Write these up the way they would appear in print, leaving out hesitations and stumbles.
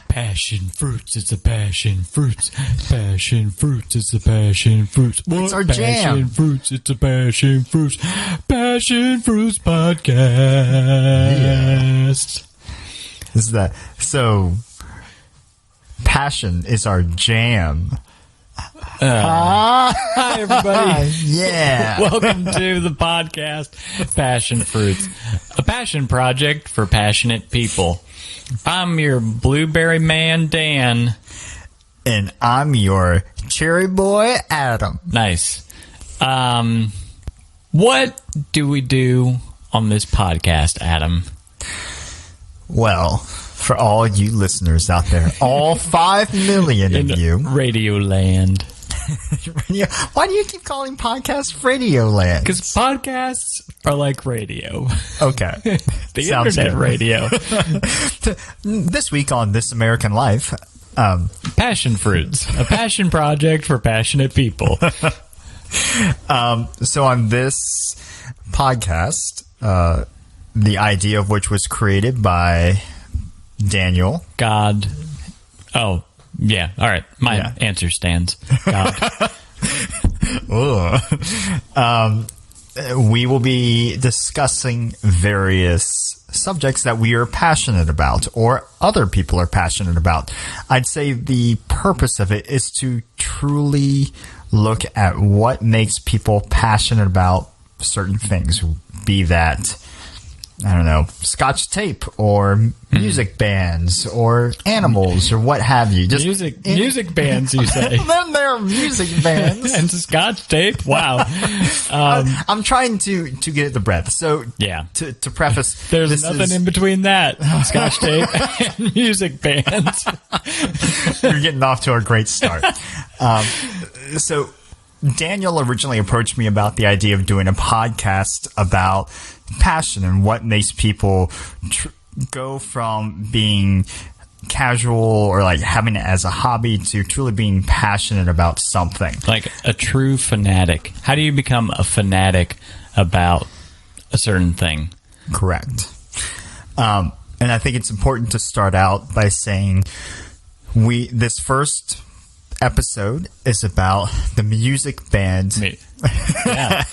Passion fruits, it's a passion fruits. Passion fruits, it's a passion fruits. What? It's our passion jam. Fruits, it's a passion fruits. Passion fruits podcast. Yes. This is that. So, passion is our jam. Hi, everybody. Yeah. Welcome to the podcast, Passion Fruits, a passion project for passionate people. I'm your blueberry man, Dan. And I'm your cherry boy, Adam. Nice. What do we do on this podcast, Adam? Well, for all you listeners out there, all 5 million of you. Radio Land. Why do you keep calling podcasts Radio Land? Because podcasts are like radio. Okay. The Sounds internet good. radio. This week on This American Life, Passion Fruits, a passion project for passionate people. so on this podcast, the idea of which was created by Daniel. God. Oh, yeah. All right. My answer stands. God. We will be discussing various subjects that we are passionate about or other people are passionate about. I'd say the purpose of it is to truly look at what makes people passionate about certain things, be that, I don't know, Scotch tape or music bands or animals or what have you. Just music bands, you say? Then there are music bands. And Scotch tape? Wow. I'm trying to get at the breadth. So yeah. To preface, there's nothing in between that. Scotch tape and music bands. You're getting off to a great start. So Daniel originally approached me about the idea of doing a podcast about passion and what makes people go from being casual or like having it as a hobby to truly being passionate about something. Like a true fanatic. How do you become a fanatic about a certain thing? Correct. And I think it's important to start out by saying this first episode is about the music band. Yeah.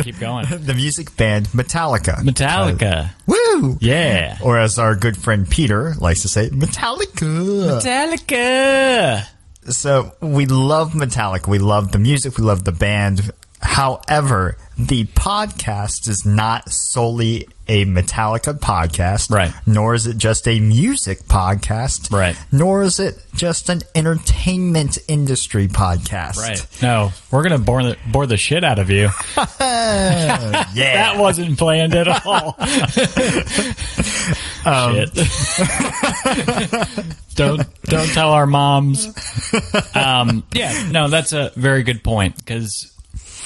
Keep going. The music band Metallica. Metallica. Woo! Yeah. Or as our good friend Peter likes to say, Metallica. Metallica. So we love Metallica. We love the music. We love the band. However, the podcast is not solely a Metallica podcast. Right. Nor is it just a music podcast. Right. Nor is it just an entertainment industry podcast. Right. No, we're going to bore the shit out of you. Yeah. That wasn't planned at all. Shit. Don't tell our moms. Yeah, no, that's a very good point because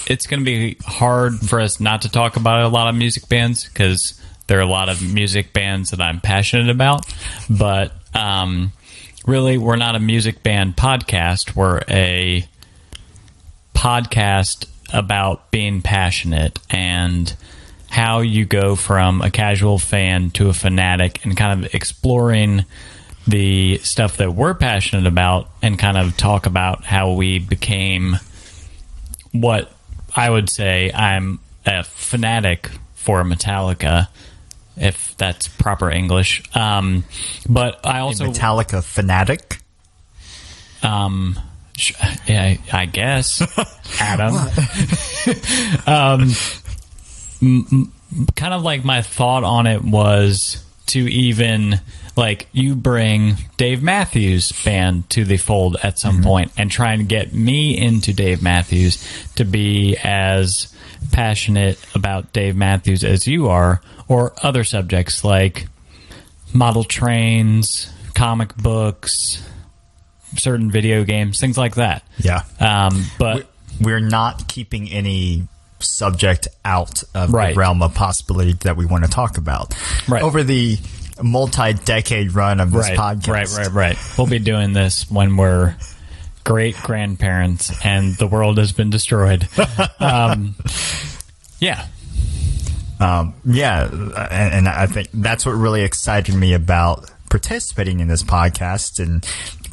it's going to be hard for us not to talk about a lot of music bands because there are a lot of music bands that I'm passionate about. But really, we're not a music band podcast. We're a podcast about being passionate and how you go from a casual fan to a fanatic and kind of exploring the stuff that we're passionate about and kind of talk about how we became what I would say I'm a fanatic for Metallica, if that's proper English. But I also... A Metallica fanatic? Yeah, I guess. Adam. Kind of like my thought on it was to even... Like, you bring Dave Matthews Band to the fold at some point and try and get me into Dave Matthews to be as passionate about Dave Matthews as you are, or other subjects like model trains, comic books, certain video games, things like that. Yeah. But we're not keeping any subject out of Right. the realm of possibility that we want to talk about. Right. Over the multi-decade run of this podcast. Right. We'll be doing this when we're great grandparents and the world has been destroyed. Yeah. And I think that's what really excited me about participating in this podcast and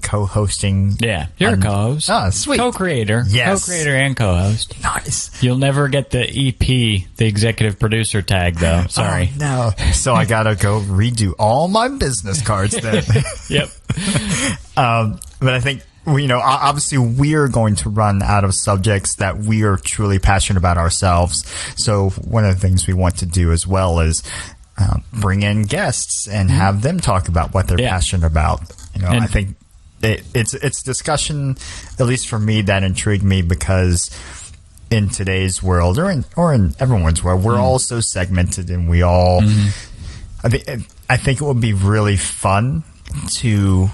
co-hosting. Yeah, you're a co-host. Oh, sweet. Co-creator. Yes. Co-creator and co-host. Nice. You'll never get the EP, the executive producer tag, though. Sorry. Oh, no. So I got to go redo all my business cards then. Yep. But I think, obviously we're going to run out of subjects that we are truly passionate about ourselves. So one of the things we want to do as well is bring in guests and have them talk about what they're passionate about. I think it's discussion, at least for me, that intrigued me because in today's world or in everyone's world, we're all so segmented and we all, I think it would be really fun to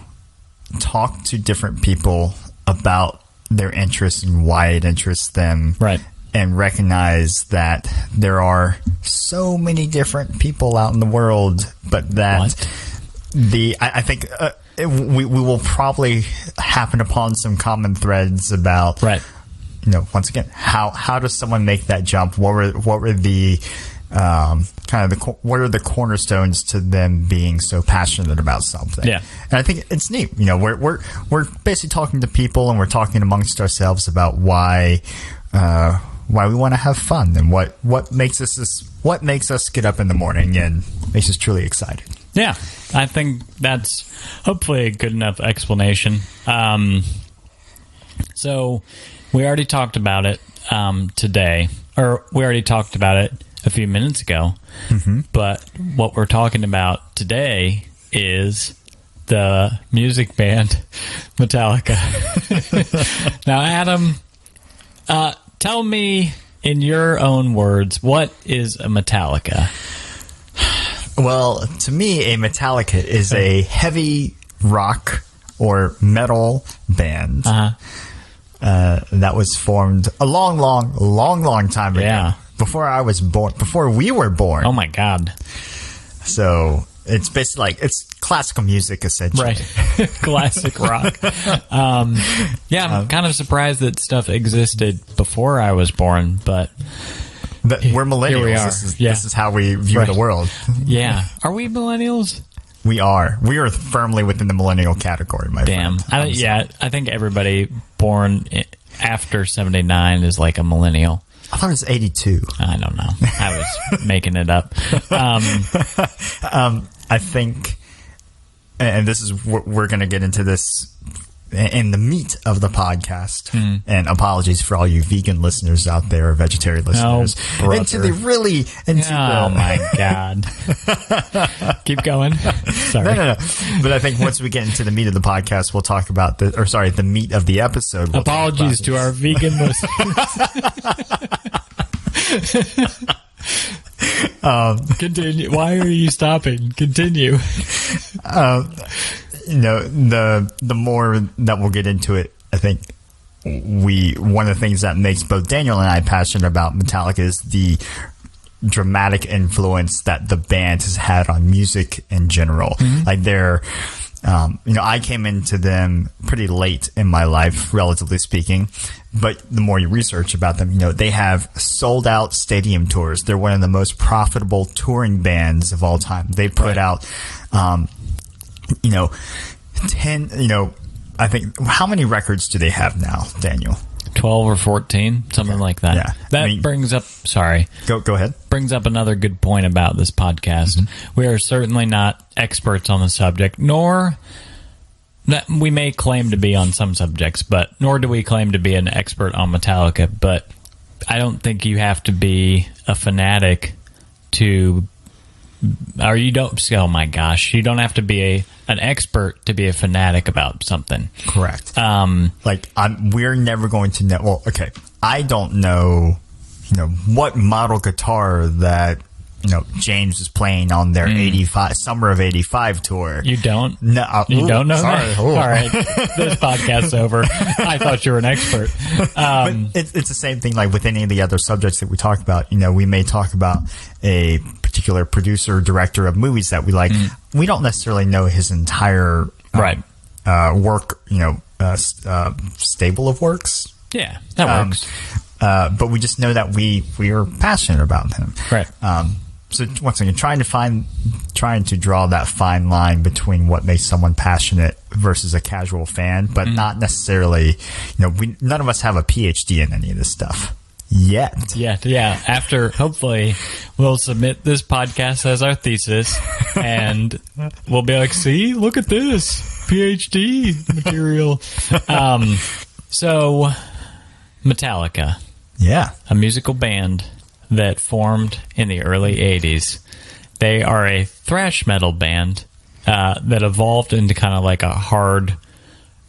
talk to different people about their interests and why it interests them. Right. And recognize that there are so many different people out in the world, but that I think we will probably happen upon some common threads about, once again, how does someone make that jump? What were the what are the cornerstones to them being so passionate about something? Yeah. And I think it's neat. We're basically talking to people and we're talking amongst ourselves about why we want to have fun and what makes us get up in the morning and makes us truly excited. Yeah, I think that's hopefully a good enough explanation. So we already talked about it today, or we already talked about it a few minutes ago. Mm-hmm. But what we're talking about today is the music band Metallica. Now, Adam, tell me in your own words, what is a Metallica? Well, to me, a Metallica is a heavy rock or metal band that was formed a long time ago. Yeah. Before I was born, before we were born. Oh my God. So it's basically it's classical music, essentially. Right. Classic rock. I'm kind of surprised that stuff existed before I was born, but we're millennials. Here we are. This is how we view the world. Yeah. Are we millennials? We are. We are firmly within the millennial category, my friend. I think everybody born after 79 is like a millennial. I thought it was 82. I don't know. I was making it up. I think, and this is we're going to get into this in the meat of the podcast. And apologies for all you vegan listeners out there, or vegetarian listeners. Oh, into the really, oh my God. Keep going. Sorry. No. But I think once we get into the meat of the podcast, we'll talk about the meat of the episode. Apologies to our vegan listeners. Continue. Why are you stopping? Continue. The more that we'll get into it, I think one of the things that makes both Daniel and I passionate about Metallica is the dramatic influence that the band has had on music in general. Mm-hmm. Like I came into them pretty late in my life, relatively speaking, but the more you research about them, they have sold out stadium tours. They're one of the most profitable touring bands of all time. They put out, I think, how many records do they have now, Daniel? 12 or 14, something like that. Yeah. That brings up, sorry. Go ahead. Brings up another good point about this podcast. Mm-hmm. We are certainly not experts on the subject, nor that we may claim to be on some subjects, but nor do we claim to be an expert on Metallica. But I don't think you have to be a fanatic to, or you don't, oh my gosh, you don't have to be an expert to be a fanatic about something. Correct. We're never going to know. Well, okay, I don't know, what model guitar that James was playing on their 85 summer of 85 tour. You don't? No, you don't know sorry. that? All right. This podcast's over. I thought you were an expert. But it's the same thing like with any of the other subjects that we talk about. We may talk about a particular producer or director of movies that we like. We don't necessarily know his entire work, stable of works. Yeah, that works. But we just know that we are passionate about him. Right. So once again, trying to draw that fine line between what makes someone passionate versus a casual fan, but not necessarily, none of us have a PhD in any of this stuff yet. Yeah. After, hopefully, we'll submit this podcast as our thesis, and we'll be like, see, look at this PhD material. So, Metallica. Yeah. A musical band that formed in the early 80s. They are a thrash metal band that evolved into kind of like a hard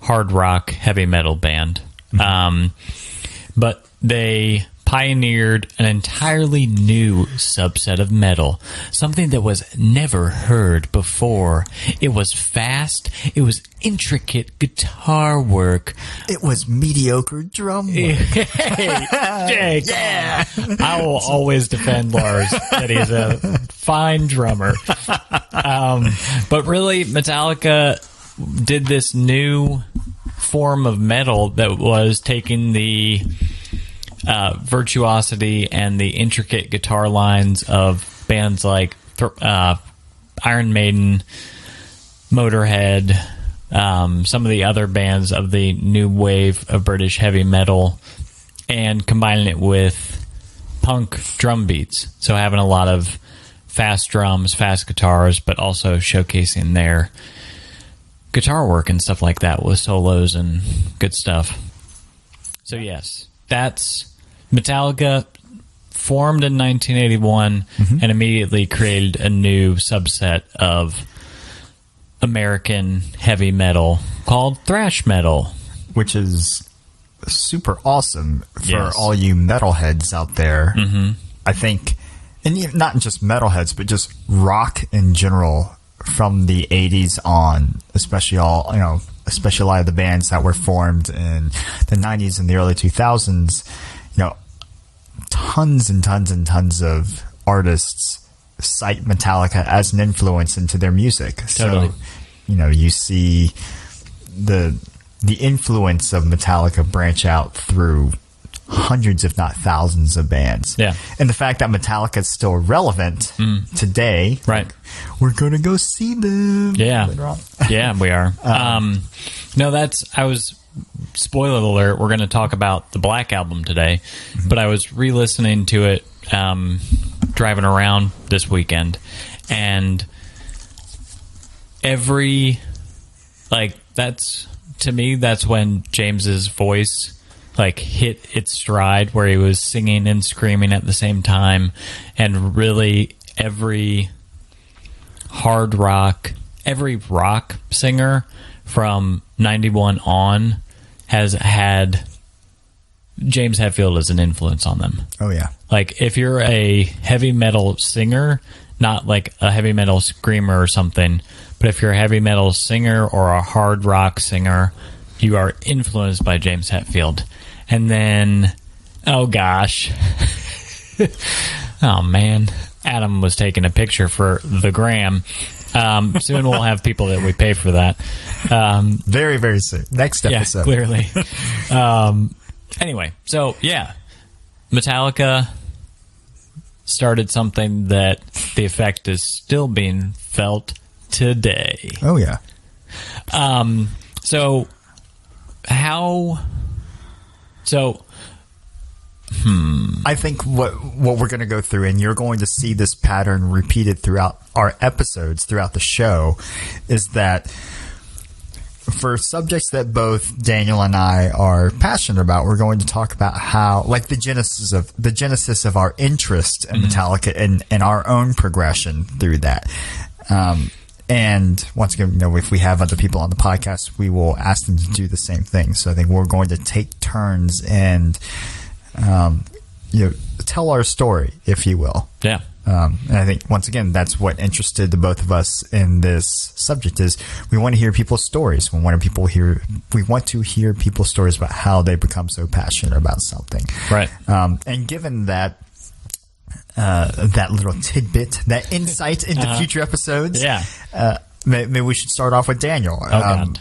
rock, heavy metal band. But they pioneered an entirely new subset of metal, something that was never heard before. It was fast, it was intricate guitar work, it was mediocre drum work. Hey, Jake, yeah. I will always defend Lars that he's a fine drummer. But really, Metallica did this new form of metal that was taking the virtuosity and the intricate guitar lines of bands like Iron Maiden, Motorhead, some of the other bands of the new wave of British heavy metal, and combining it with punk drum beats. So having a lot of fast drums, fast guitars, but also showcasing their guitar work and stuff like that with solos and good stuff. So yes, that's Metallica, formed in 1981 and immediately created a new subset of American heavy metal called thrash metal, which is super awesome for all you metalheads out there. I think, and not just metalheads, but just rock in general from the 80s on, especially a lot of the bands that were formed in the 90s and the early 2000s. Tons and tons and tons of artists cite Metallica as an influence into their music. Totally. So, you see the influence of Metallica branch out through hundreds, if not thousands, of bands. Yeah. And the fact that Metallica is still relevant today. Right. We're going to go see them. Yeah. Yeah, we are. Spoiler alert, we're going to talk about the Black Album today, but I was re-listening to it driving around this weekend, and to me, that's when James's voice hit its stride, where he was singing and screaming at the same time, and really every rock singer from 91 on has had James Hetfield as an influence on them. Oh, yeah. If you're a heavy metal singer, not like a heavy metal screamer or something, but if you're a heavy metal singer or a hard rock singer, you are influenced by James Hetfield. And then, oh gosh. Oh man. Adam was taking a picture for the gram. Soon we'll have people that we pay for that. Very, very soon. Next episode. Yeah, clearly. Anyway, so yeah, Metallica started something that the effect is still being felt today. Oh yeah. I think what we're going to go through, and you're going to see this pattern repeated throughout our episodes, throughout the show, is that for subjects that both Daniel and I are passionate about, we're going to talk about how, the genesis of our interest in Metallica and our own progression through that. And once again, if we have other people on the podcast, we will ask them to do the same thing. So I think we're going to take turns and tell our story, if you will. Yeah. And I think, once again, that's what interested the both of us in this subject is we want to hear people's stories. We want to hear people's stories about how they become so passionate about something. Right. And given that, that little tidbit, that insight into future episodes. Yeah. Maybe we should start off with Daniel. God.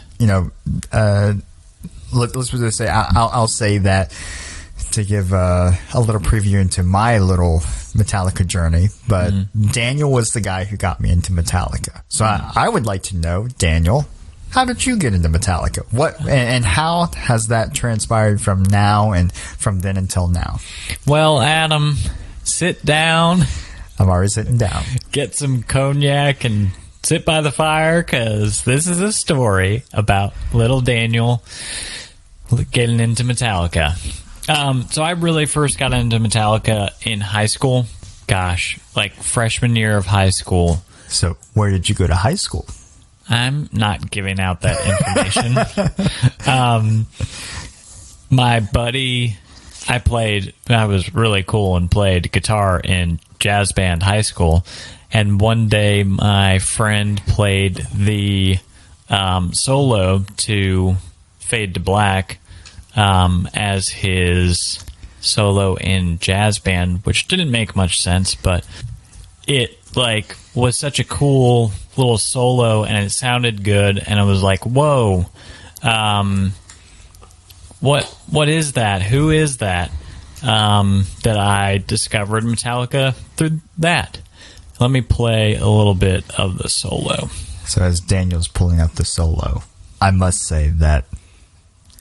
Let's just say, I'll say that to give a little preview into my little Metallica journey, but Daniel was the guy who got me into Metallica. So I would like to know, Daniel, how did you get into Metallica? What and how has that transpired from now and from then until now? Well, Adam, sit down. I'm already sitting down. Get some cognac and sit by the fire, because this is a story about little Daniel getting into Metallica. So I really first got into Metallica in high school. Gosh, like freshman year of high school. So where did you go to high school? I'm not giving out that information. My buddy, I was really cool and played guitar in jazz band high school. And one day my friend played the solo to Fade to Black as his solo in jazz band, which didn't make much sense, but it was such a cool little solo and it sounded good, and it was like, whoa, what is that? Who is that? That I discovered Metallica through that. Let me play a little bit of the solo. So as Daniel's pulling up the solo, I must say that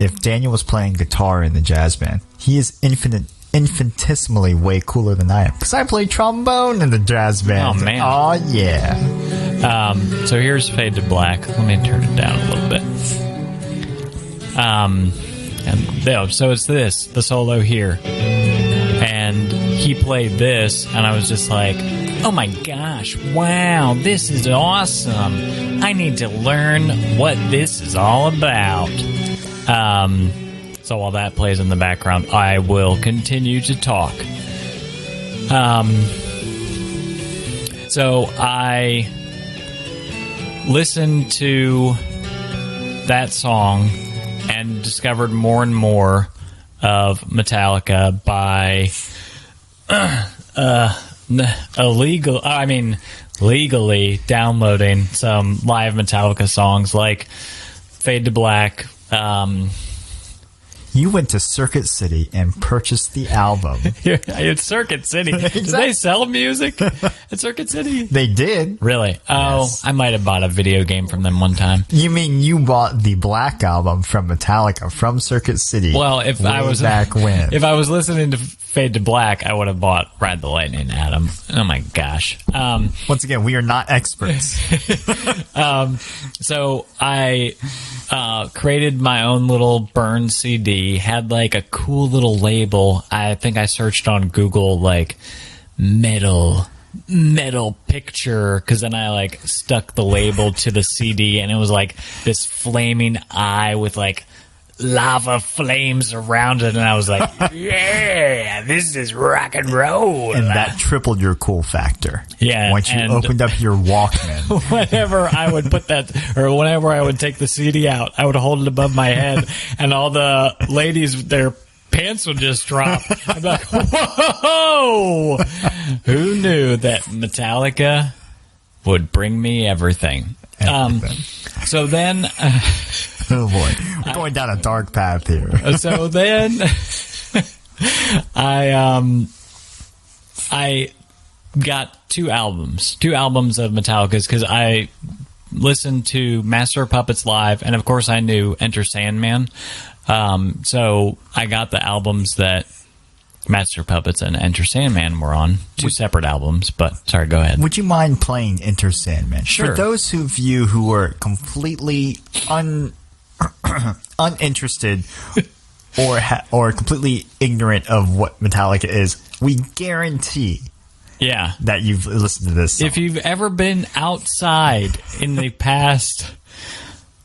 if Daniel was playing guitar in the jazz band, he is infinitesimally way cooler than I am. Because I played trombone in the jazz band. Oh, man. Oh, yeah. So here's Fade to Black. Let me turn it down a little bit. So it's the solo here. And he played this, and I was just like, oh my gosh, wow, this is awesome. I need to learn what this is all about. So while that plays in the background, I will continue to talk. So I listened to that song and discovered more and more of Metallica by legally downloading some live Metallica songs like Fade to Black. You went to Circuit City and purchased the album. It's Circuit City. Exactly. Do they sell music at Circuit City? They did. Really? Oh, yes. I might have bought a video game from them one time. You mean you bought the Black album from Metallica from Circuit City? Well, if I was listening to Fade to Black, I would have bought Ride the Lightning, Adam. Oh my gosh. Once again, we are not experts. So I created my own little burn CD, had like a cool little label. I think I searched on Google like metal picture, because then I like stuck the label to the CD, and it was like this flaming eye with like lava flames around it, and I was like, yeah, this is rock and roll. And that tripled your cool factor. Yeah. Once you opened up your Walkman. Whenever I would whenever I would take the CD out, I would hold it above my head, and all the ladies, their pants would just drop. I'd be like, whoa! Who knew that Metallica would bring me everything? So then... oh boy, we're going down a dark path here. So then I got two albums of Metallica's, because I listened to Master of Puppets live, and of course I knew Enter Sandman. So I got the albums that Master of Puppets and Enter Sandman were on. Two separate albums, but sorry, go ahead. Would you mind playing Enter Sandman? Sure. For those of you who are completely uninterested or completely ignorant of what Metallica is, we guarantee that you've listened to this song. If you've ever been outside in the past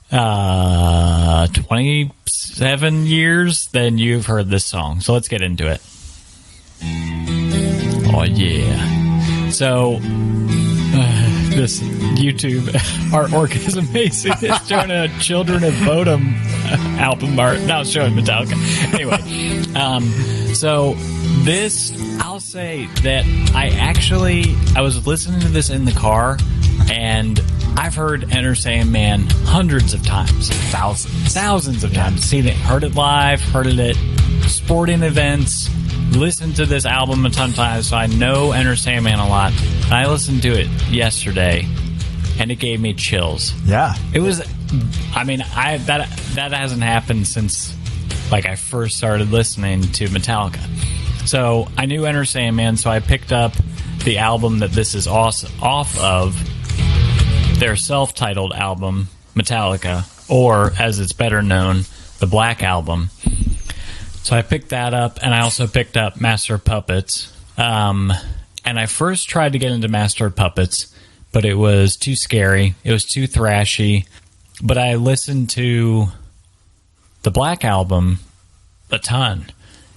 27 years, then you've heard this song. So let's get into it. Oh yeah. So this YouTube artwork is amazing. It's showing a Children of Bodom album art. Now it's showing Metallica. Anyway, so this, I'll say that I was listening to this in the car, and I've heard Enter Sandman hundreds of times. Thousands of times. Heard it live, heard it at sporting events, listened to this album a ton of times, so I know Enter Sandman a lot. And I listened to it yesterday, and it gave me chills. Yeah. It was, that hasn't happened since, I first started listening to Metallica. So I knew Enter Sandman, so I picked up the album that this is off of, their self-titled album, Metallica, or, as it's better known, the Black Album. So I picked that up, and I also picked up Master of Puppets. And I first tried to get into Master of Puppets, but it was too scary. It was too thrashy. But I listened to the Black Album a ton.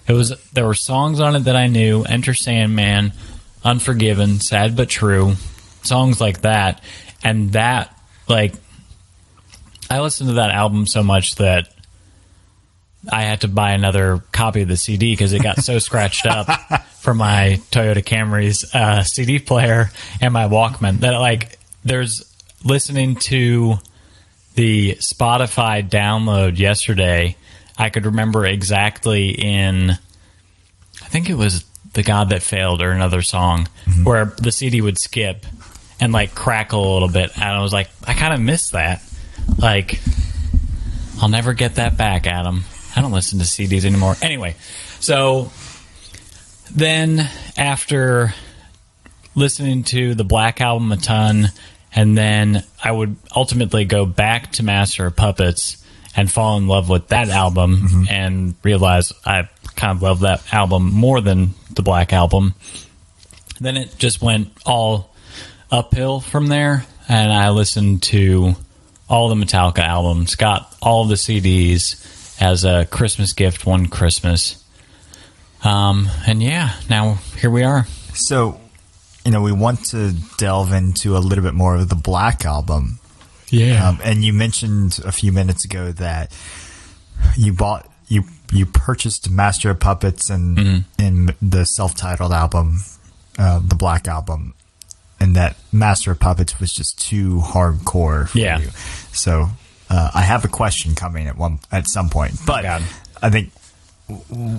There were songs on it that I knew: Enter Sandman, Unforgiven, Sad But True, songs like that. And that, I listened to that album so much that I had to buy another copy of the CD because it got so scratched up from my Toyota Camry's CD player and my Walkman that, there's listening to the Spotify download yesterday. I could remember exactly I think it was The God That Failed or another song, where the CD would skip and crackle a little bit. And I was like, I kind of miss that. I'll never get that back, Adam. I don't listen to CDs anymore. Anyway, so then after listening to the Black Album a ton, and then I would ultimately go back to Master of Puppets and fall in love with that album and realize I kind of love that album more than the Black Album. Then it just went all uphill from there, and I listened to all the Metallica albums, got all the CDs as a Christmas gift one Christmas. And yeah, now here we are. So, we want to delve into a little bit more of the Black Album. Yeah. And you mentioned a few minutes ago that you purchased Master of Puppets and in the self-titled album, the Black Album, and that Master of Puppets was just too hardcore for you. So I have a question coming at some point, but I think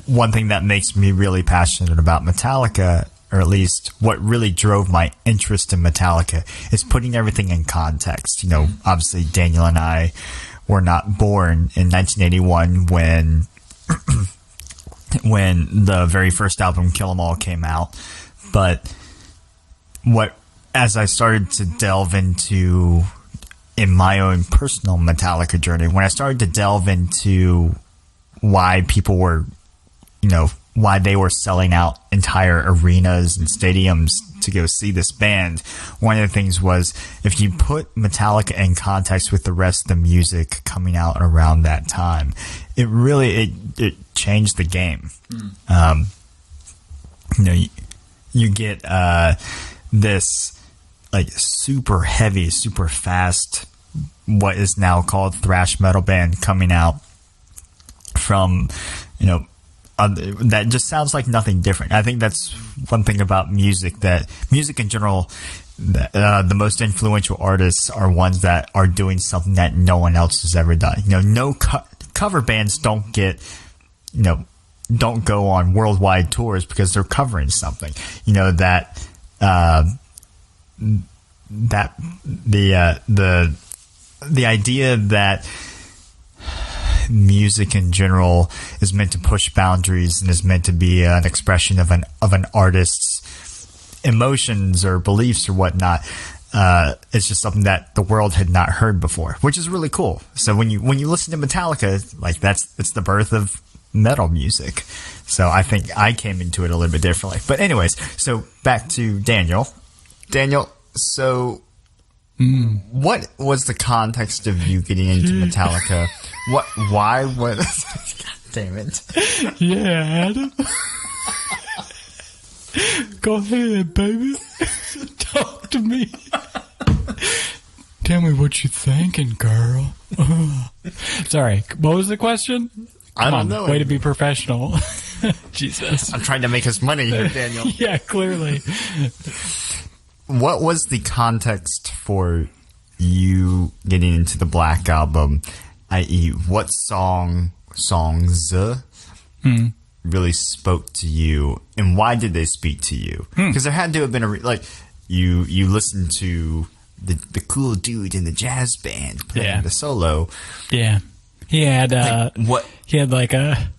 one thing that makes me really passionate about Metallica, or at least what really drove my interest in Metallica, is putting everything in context. Obviously Daniel and I were not born in 1981 when the very first album, Kill 'Em All, came out. But as I started to delve into, in my own personal Metallica journey, when I started to delve into why people were, why they were selling out entire arenas and stadiums to go see this band, one of the things was, if you put Metallica in context with the rest of the music coming out around that time, it really it changed the game. You get this super heavy, super fast, what is now called thrash metal band coming out from, that just sounds like nothing different. I think that's one thing about music, that music in general, the most influential artists are ones that are doing something that no one else has ever done. No cover bands don't get, don't go on worldwide tours because they're covering something. The idea that music in general is meant to push boundaries and is meant to be an expression of an artist's emotions or beliefs or whatnot, it's just something that the world had not heard before, which is really cool. So when you listen to Metallica, it's the birth of metal music. So I think I came into it a little bit differently. But anyways, so back to Daniel. So what was the context of you getting into Metallica? Why was... God damn it. Yeah, Adam. Go ahead, baby. to me. Tell me what you're thinking, girl. Sorry, what was the question? I don't know. Way to be professional. Jesus. I'm trying to make us money here, Daniel. Yeah, clearly. What was the context for you getting into the Black Album? I.e., what songs really spoke to you, and why did they speak to you? Because there had to have been you listened to the cool dude in the jazz band playing the solo. Yeah, he had what? He had like a.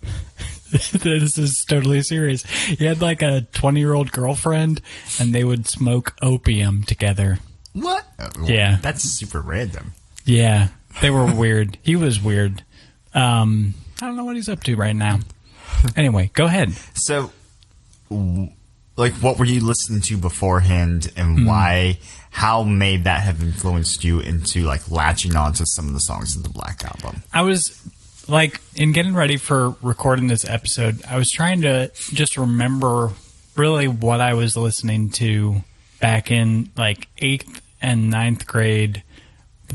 This is totally serious. He had like a 20-year-old girlfriend, and they would smoke opium together. What? Yeah, that's super random. Yeah, they were weird. He was weird. I don't know what he's up to right now. Anyway, go ahead. So, like, what were you listening to beforehand, and why? How may that have influenced you into like latching on to some of the songs in the Black Album? I was like, in getting ready for recording this episode, I was trying to just remember really what I was listening to back in like 8th and 9th grade,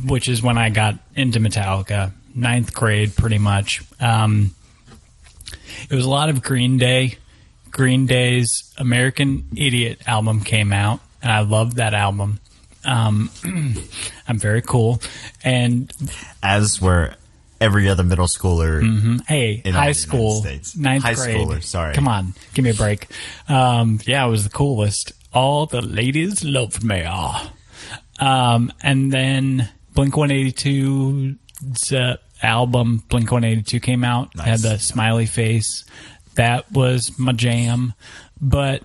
which is when I got into Metallica. 9th grade, pretty much. It was a lot of Green Day. Green Day's American Idiot album came out, and I loved that album. I'm very cool. And as were every other middle schooler. Hey, high school, 9th high grade. Schooler, sorry. Come on, give me a break. Yeah, I was the coolest. All the ladies loved me. And then Blink-182's album, Blink-182, came out. Nice. Had the smiley face. That was my jam. But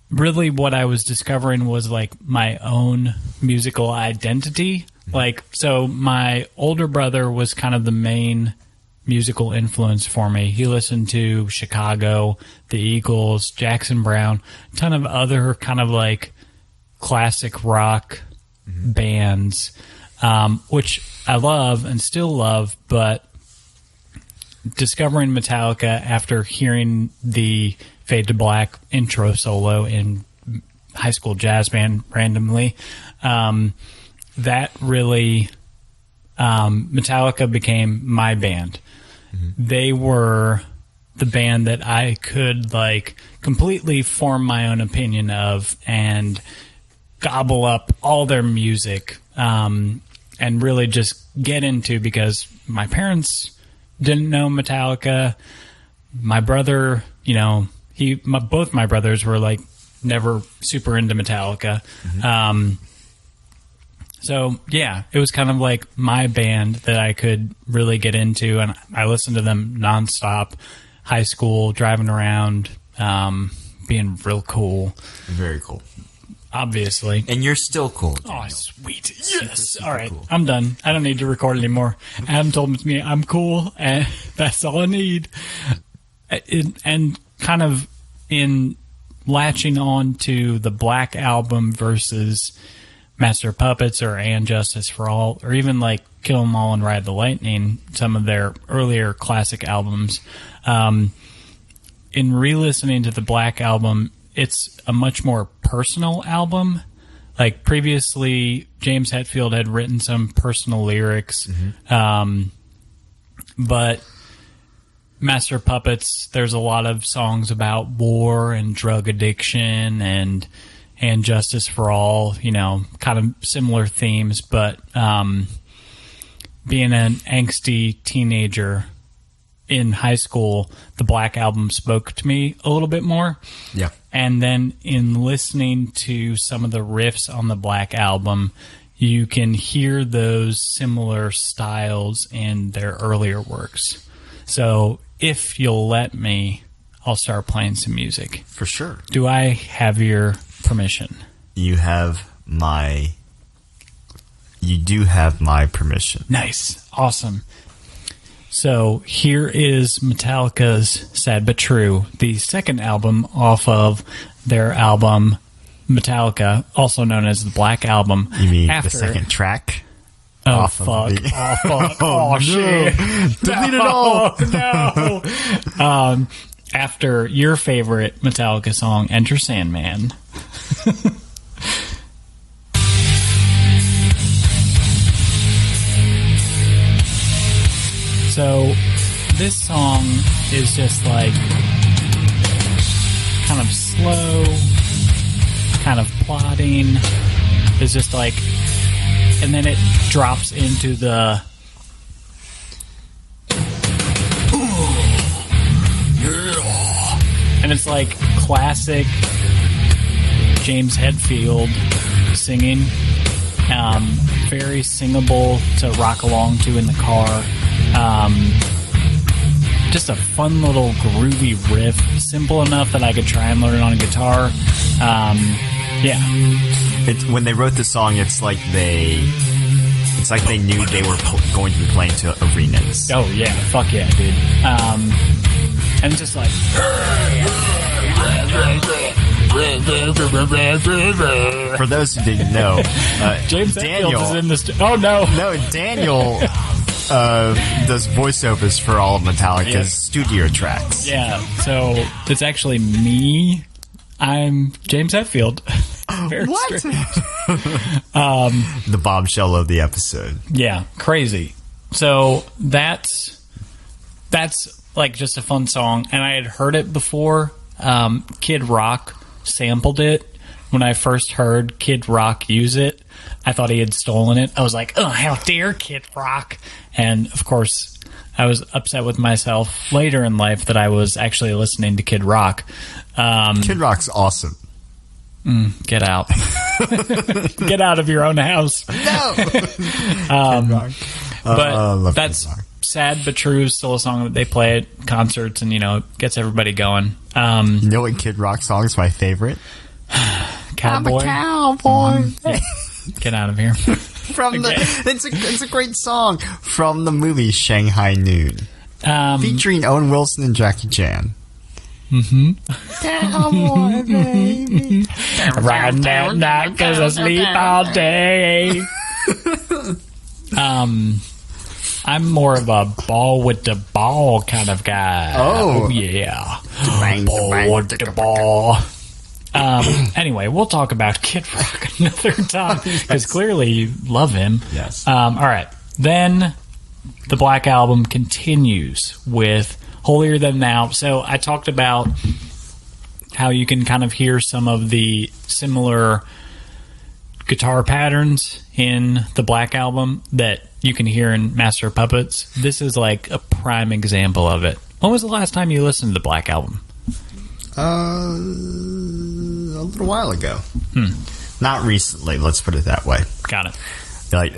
really what I was discovering was like my own musical identity. Like, so my older brother was kind of the main musical influence for me. He listened to Chicago, the Eagles, Jackson Browne, a ton of other kind of like classic rock bands, which I love and still love, but discovering Metallica after hearing the Fade to Black intro solo in high school jazz band randomly, that really, Metallica became my band. They were the band that I could like completely form my own opinion of and gobble up all their music, and really just get into, because my parents didn't know Metallica. My brother, you know, both my brothers were like never super into Metallica. So yeah, it was kind of like my band that I could really get into, and I listened to them nonstop. High school, driving around, being real cool. Very cool. Obviously. And you're still cool, Daniel. Oh, sweet. Yes. All right. Cool. I'm done. I don't need to record anymore. Adam told me I'm cool, and that's all I need. And kind of in latching on to the Black Album versus Master of Puppets or And Justice for All, or even like Kill 'Em All and Ride the Lightning, some of their earlier classic albums. In re-listening to the Black Album, it's a much more personal album. Like previously, James Hetfield had written some personal lyrics, but Master of Puppets, there's a lot of songs about war and drug addiction and Justice for All, you know, kind of similar themes, but being an angsty teenager in high school, the Black Album spoke to me a little bit more. Yeah. And then in listening to some of the riffs on the Black Album, you can hear those similar styles in their earlier works. So if you'll let me, I'll start playing some music. For sure. Do I have your permission? You do have my permission. Nice. Awesome. So here is Metallica's Sad But True, the second album off of their album Metallica, also known as the Black Album. You mean the second track? Oh, fuck. Oh, fuck. Oh, shit. Delete it all. No. After your favorite Metallica song, Enter Sandman. So this song is just like kind of slow, kind of plodding. It's just like, and then it drops into the and it's like classic James Hetfield singing. Very singable to rock along to in the car. Just a fun little groovy riff. Simple enough that I could try and learn it on a guitar. Yeah. When they wrote the song, it's like they knew they were going to be playing to arenas. Oh, yeah. Fuck yeah, dude. And it's just like... For those who didn't know, James Daniel Hetfield is in this... Oh, no. No, Daniel does voiceovers for all of Metallica's studio tracks. Yeah, so it's actually me. I'm James Hetfield. What? The bombshell of the episode. Yeah, crazy. So that's like just a fun song, and I had heard it before. Kid Rock sampled it. When I first heard Kid Rock use it, I thought he had stolen it. I was like, oh, how dare Kid Rock. And, of course, I was upset with myself later in life that I was actually listening to Kid Rock. Kid Rock's awesome. Get out. Get out of your own house. No! Kid Rock. But that's sad but true. Still a song that they play at concerts and, gets everybody going. You know what Kid Rock song is my favorite? Cowboy. I'm a cowboy. Get out of here. It's a great song from the movie Shanghai Noon, featuring Owen Wilson and Jackie Chan. Cowboy baby, riding that night because I sleep all day. I'm more of a ball with the ball kind of guy. Oh yeah, ball with the ball. Anyway, we'll talk about Kid Rock another time because clearly you love him. Yes. All right. Then the Black Album continues with Holier Than Thou. So I talked about how you can kind of hear some of the similar guitar patterns in the Black Album that you can hear in Master of Puppets. This is like a prime example of it. When was the last time you listened to the Black Album? A little while ago. Not recently, let's put it that way. Got it. Like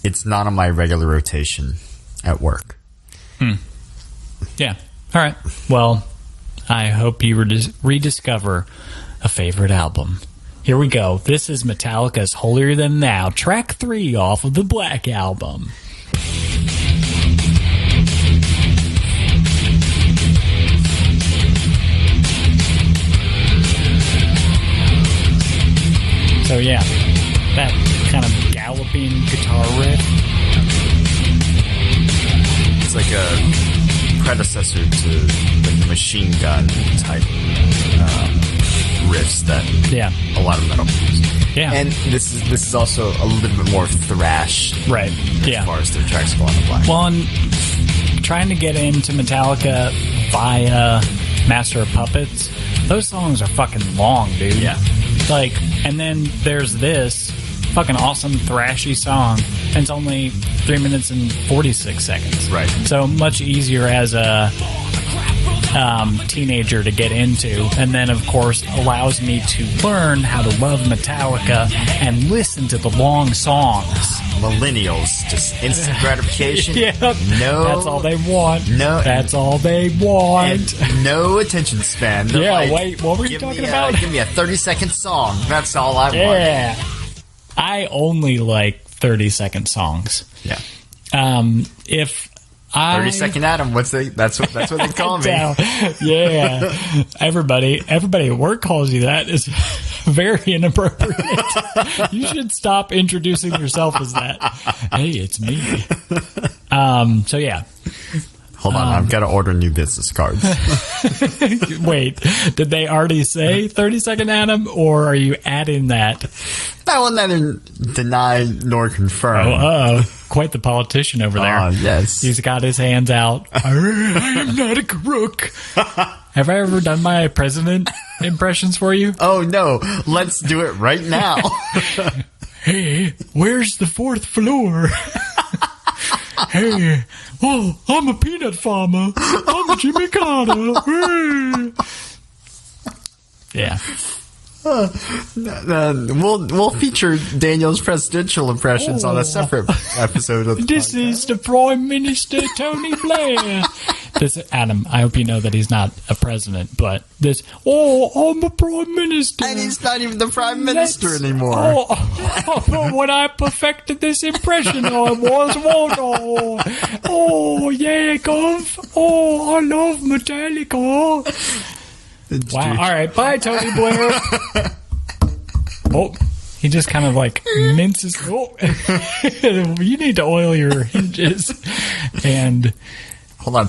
it's not on my regular rotation at work. Yeah. All right. Well, I hope you rediscover a favorite album. Here we go. This is Metallica's Holier Than Thou, track 3 off of the Black Album. So yeah, that kind of galloping guitar riff. It's like a predecessor to like the machine gun type riffs that a lot of metal use. Yeah, and this is also a little bit more thrash, right? As far as their tracks go on the Black. Well, I'm trying to get into Metallica via Master of Puppets. Those songs are fucking long, dude. Yeah. Like, and then there's this fucking awesome thrashy song, and it's only 3 minutes and 46 seconds. Right. So much easier as a teenager to get into, and then of course allows me to learn how to love Metallica and listen to the long songs. Millennials, just instant gratification. Yep. No, that's all they want. No, that's all they want. And no attention span. They're yeah, like, wait, what were you talking about? Give me a 30-second song. That's all I want. Yeah, I only like 30-second songs. Yeah. If I 30-second Adam, that's what they call me. Yeah, everybody at work calls you that. Is very inappropriate. You should stop introducing yourself as that. Hey, it's me. So yeah, Hold on, I've got to order new business cards. Wait, did they already say 30-second Adam, or are you adding that? I will neither deny nor confirm. Quite the politician over there. Yes. He's got his hands out. I am not a crook. Have I ever done my president impressions for you? Oh, no. Let's do it right now. Hey, where's the 4th floor? Hey, oh, I'm a peanut farmer. I'm Jimmy Carter. Hey. Yeah. We'll feature Daniel's presidential impressions on a separate episode of the This podcast. is the Prime Minister Tony Blair. Adam, I hope you know that he's not a president, but I'm a Prime Minister. And he's not even the Prime Minister anymore. But when I perfected this impression, I was one. Yeah, Gov. I love Metallica. Wow. All right. Bye, Tony Blair. He just kind of like minces. You need to oil your hinges. And hold on.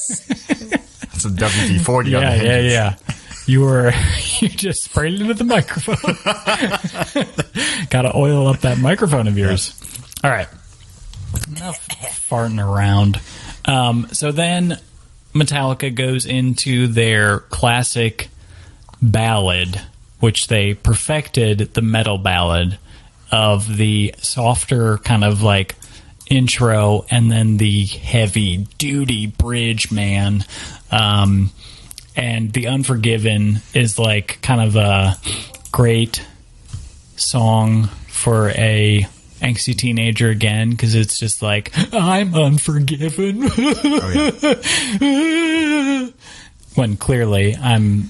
That's a WD-40 on the hinges. Yeah. You just sprayed into the microphone. Got to oil up that microphone of yours. All right. Enough farting around. So then Metallica goes into their classic ballad, which they perfected the metal ballad of the softer kind of like intro and then the heavy duty bridge, man. And the Unforgiven is like kind of a great song for a angsty teenager again, because it's just like, I'm unforgiven. When clearly I'm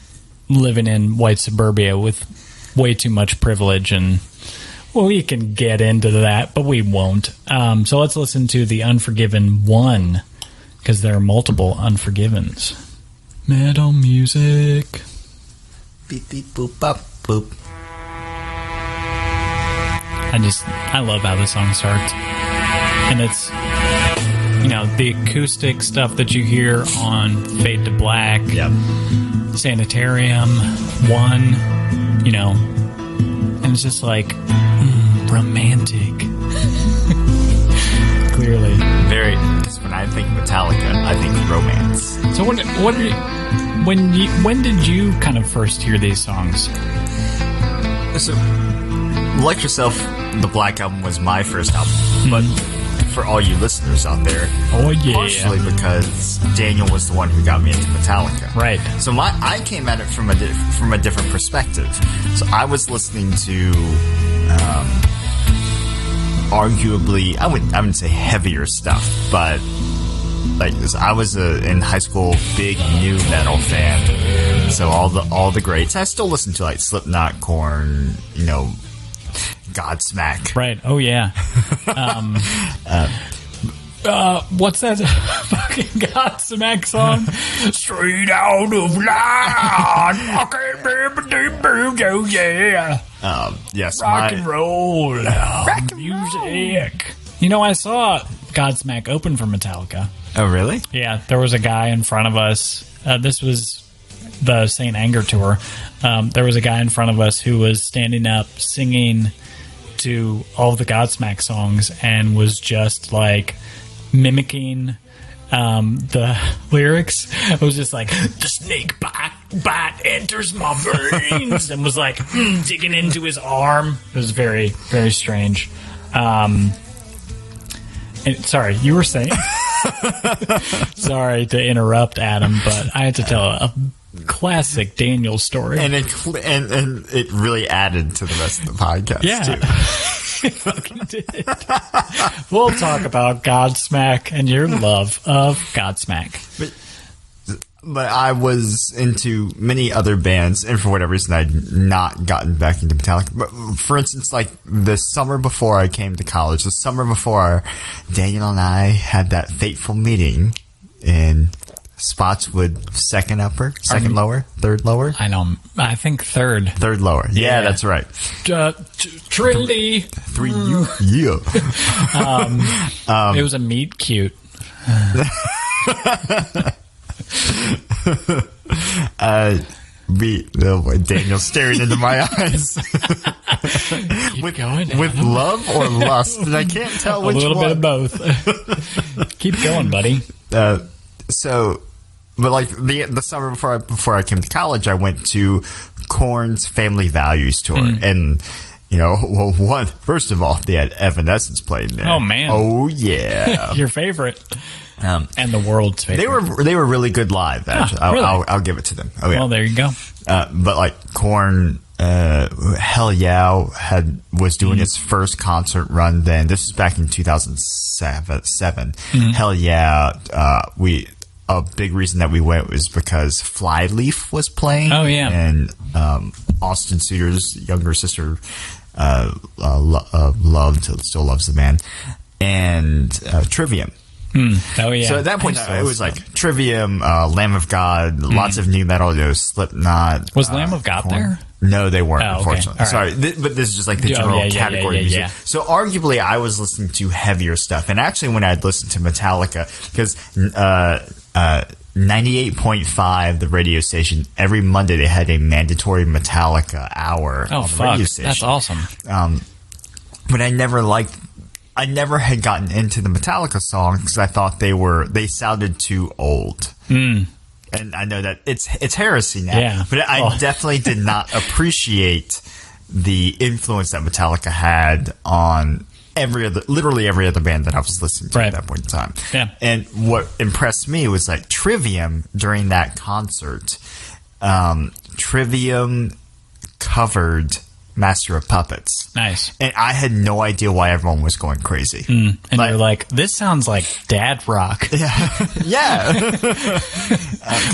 living in white suburbia with way too much privilege, and well, we can get into that, but we won't. So let's listen to the Unforgiven 1, because there are multiple Unforgivens. Metal music. Beep, beep, boop, bop, boop. I love how the song starts. And it's, the acoustic stuff that you hear on Fade to Black, Sanitarium 1, and it's just like, romantic. Clearly. Very, because when I think Metallica, I think romance. So when did you kind of first hear these songs? So, like yourself, the Black Album was my first album, but for all you listeners out there, partially because Daniel was the one who got me into Metallica. Right. So I came at it from a different perspective. So I was listening to arguably, I wouldn't say heavier stuff, but like this, I was in high school big new metal fan. So all the greats. I still listen to like Slipknot, Korn, Godsmack. Right. Oh yeah. What's that fucking Godsmack song? Straight out of line. Yeah. Yes. Rock and roll. Rock and music. I saw Godsmack open for Metallica. Oh, really? Yeah. There was a guy in front of us. This was the Saint Anger tour. There was a guy in front of us who was standing up singing to all of the Godsmack songs and was just like mimicking the lyrics. I was just like, the snake bite enters my veins, and was like digging into his arm. It was very, very strange. Sorry, you were saying? Sorry to interrupt, Adam, but I had to tell a classic Daniel story, and it really added to the rest of the podcast. Yeah, too. It fucking did. We'll talk about Godsmack and your love of Godsmack. But I was into many other bands, and for whatever reason, I'd not gotten back into Metallica. But for instance, like the summer before I came to college, the summer before Daniel and I had that fateful meeting in Spotswood, second lower, third lower. I know. I think third. Third lower. Yeah, that's right. Trinity. Three. Yeah. It was a meet cute. Daniel's staring into my eyes. With love or lust, and I can't tell which one. A little bit of both. Keep going, buddy. But like the summer before I came to college, I went to Korn's Family Values tour, and first of all, they had Evanescence playing there. Oh man! Oh yeah! Your favorite. And the world's favorite. They were really good live. Actually, really? I'll give it to them. Oh yeah. Well, there you go. But like Korn, Hell Yeah was doing its first concert run. Then this was back in 2007. Hell Yeah, a big reason that we went was because Flyleaf was playing. Oh yeah, and Austin Suter's younger sister still loves the band, and Trivium. Oh yeah. So at that point, it was like Trivium, Lamb of God, lots of new metal. Slipknot. Was Lamb of God Korn. there? No, they weren't. Oh, okay. Unfortunately, Right. sorry. But this is just like the general category of music. Yeah. So arguably, I was listening to heavier stuff, and actually, when I'd listened to Metallica, because 98.5, the radio station, every Monday they had a mandatory Metallica hour on the radio station. That's awesome. But I never had gotten into the Metallica songs because I thought they sounded too old. And I know that it's heresy now, but I definitely did not appreciate the influence that Metallica had on literally every other band that I was listening to at that point in time. Yeah. And what impressed me was like Trivium during that concert. Trivium covered Master of Puppets. Nice. And I had no idea why everyone was going crazy. And they're like, this sounds like dad rock. Yeah.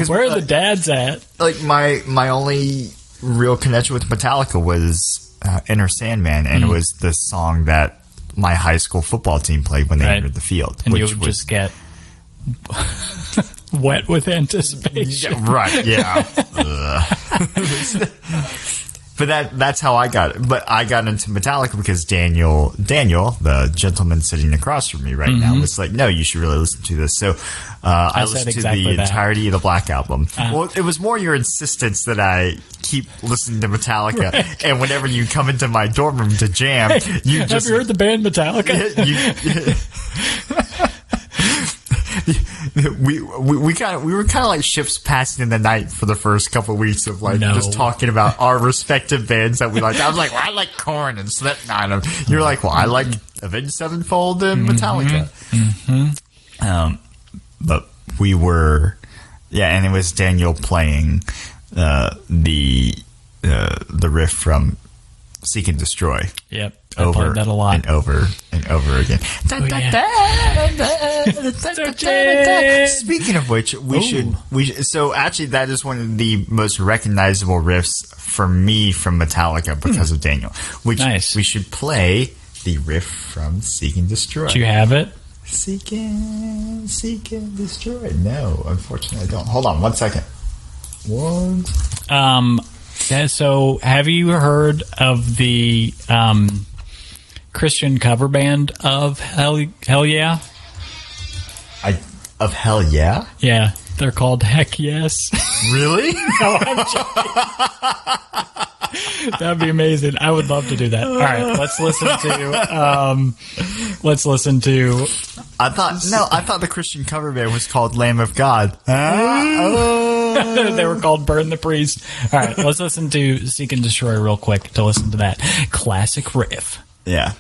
Where are the dads at? Like my only real connection with Metallica was Enter Sandman, and it was the song that my high school football team played when they entered the field. And you would just get wet with anticipation. Yeah, right, yeah. But that's how I got it. But I got into Metallica because Daniel, the gentleman sitting across from me right now, was like, no, you should really listen to this. So I listened to the entirety of the Black Album. Well, it was more your insistence that I keep listening to Metallica. Right. And whenever you come into my dorm room to jam, have you heard the band Metallica? We were kind of like ships passing in the night for the first couple of weeks of like just talking about our respective bands that we like. I was like, well, I like Korn and Slipknot. And you're like, well, I like Avenged Sevenfold and Metallica. But we were, and it was Daniel playing the riff from Seek and Destroy. Yep. I played that a lot. And over and over again. Speaking of which, we should. So actually, that is one of the most recognizable riffs for me from Metallica because of Daniel. Which we should play the riff from Seek and Destroy. Do you have it? Seek and Destroy. No, unfortunately, I don't. Hold on, 1 second. So, have you heard of the Christian cover band of Hell Yeah? Of Hell Yeah? Yeah, they're called Heck Yes. Really? No, I'm joking. That'd be amazing. I would love to do that. All right, let's listen to. I thought the Christian cover band was called Lamb of God. They were called Burn the Priest. All right, let's listen to Seek and Destroy real quick to listen to that classic riff. Yeah.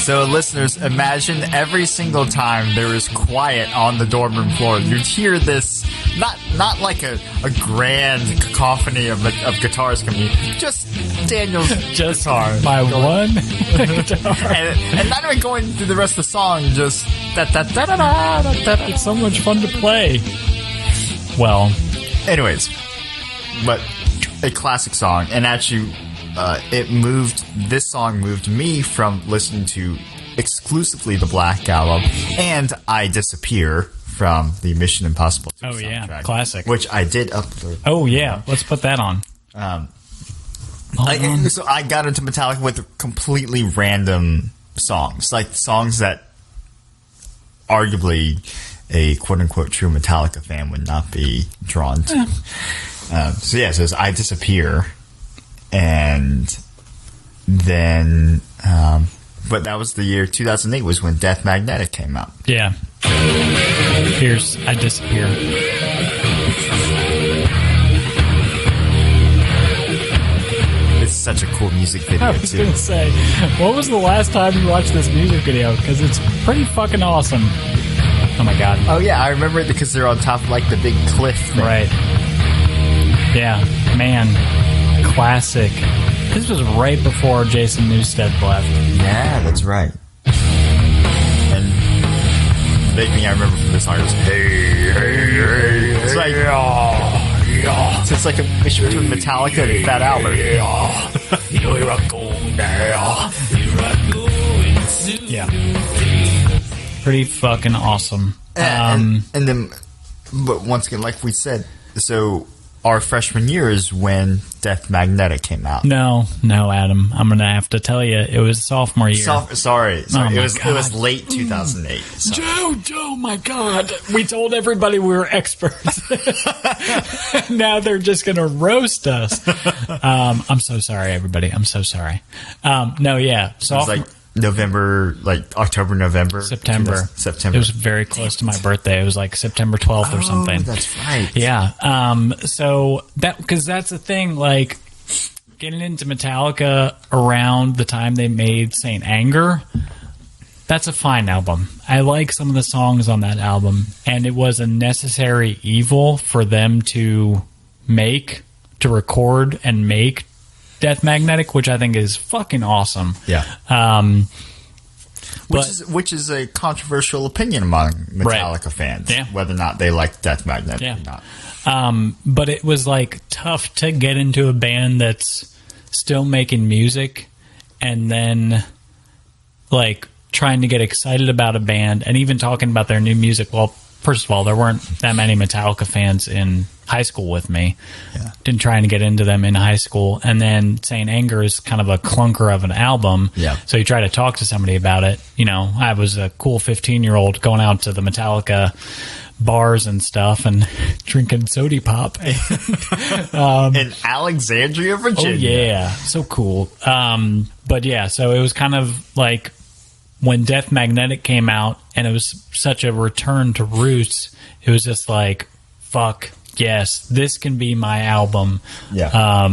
So listeners, imagine every single time there is quiet on the dorm room floor, you'd hear this, not like a grand cacophony of guitars coming in, just Daniel's guitar. My one guitar. And not even going through the rest of the song, just It's so much fun to play. Well, anyways, but a classic song, and actually this song moved me from listening to exclusively the Black Album and I Disappear from the Mission Impossible 2 soundtrack, classic, which I did upload. Oh yeah, let's put that on. So I got into Metallica with completely random songs, like songs that arguably a quote-unquote true Metallica fan would not be drawn to. So it's I Disappear, and then but that was the year 2008 was when Death Magnetic came out. Yeah. Here's I Disappear. It's such a cool music video, I was too. going to say, what was the last time you watched this music video? Because it's pretty fucking awesome. Oh my god. Oh yeah, I remember it because they're on top of like the big cliff thing. Right. Yeah, man. Classic. This was right before Jason Newsted left. Yeah, that's right. And the big thing I remember from this song is hey, hey, hey. It's like, yeah. So it's like a mixture between Metallica and Fat Albert. Yeah. Pretty fucking awesome. And then, but once again, like we said, so our freshman year is when Death Magnetic came out. No, Adam. I'm going to have to tell you, it was sophomore year. Sorry. Oh It was late 2008. Oh my god. We told everybody we were experts. Now they're just going to roast us. I'm so sorry, everybody. I'm so sorry. No, yeah. It was like November, like October, November. September. September. It was very close to my birthday. It was like September 12th or something. That's right. Yeah. So because that's the thing, like getting into Metallica around the time they made Saint Anger, that's a fine album. I like some of the songs on that album, and it was a necessary evil for them to record and make Death Magnetic, which I think is fucking awesome. Yeah. Which is a controversial opinion among Metallica fans, whether or not they like Death Magnetic or not. But it was like tough to get into a band that's still making music and then like trying to get excited about a band and even talking about their new music. Well, first of all, there weren't that many Metallica fans in high school with me. Yeah. Didn't try to get into them in high school. And then Saint Anger is kind of a clunker of an album. Yeah. So you try to talk to somebody about it. You know, I was a cool 15-year-old going out to the Metallica bars and stuff and drinking soda pop. In Alexandria, Virginia. Oh, yeah. So cool. But yeah, so it was kind of like when Death Magnetic came out and it was such a return to roots, it was just like, fuck, yes, this can be my album. Yeah.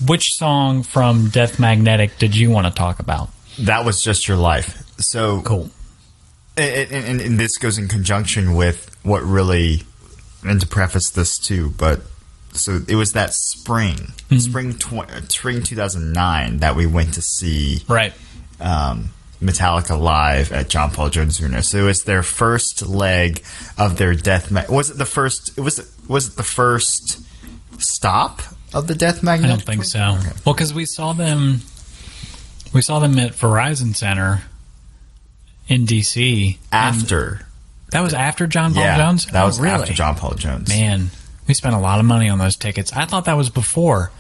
Which song from Death Magnetic did you want to talk about? That was Just Your Life. So cool. And this goes in conjunction with what really, and to preface this too, but so it was that spring 2009 that we went to see Metallica live at John Paul Jones Arena. So it was their first leg of their was it the first stop of the Death Magnetic? I don't think so. Okay. Well, because we saw them at Verizon Center in DC after. That was after John Paul Jones? That was really? After John Paul Jones. Man, we spent a lot of money on those tickets. I thought that was before.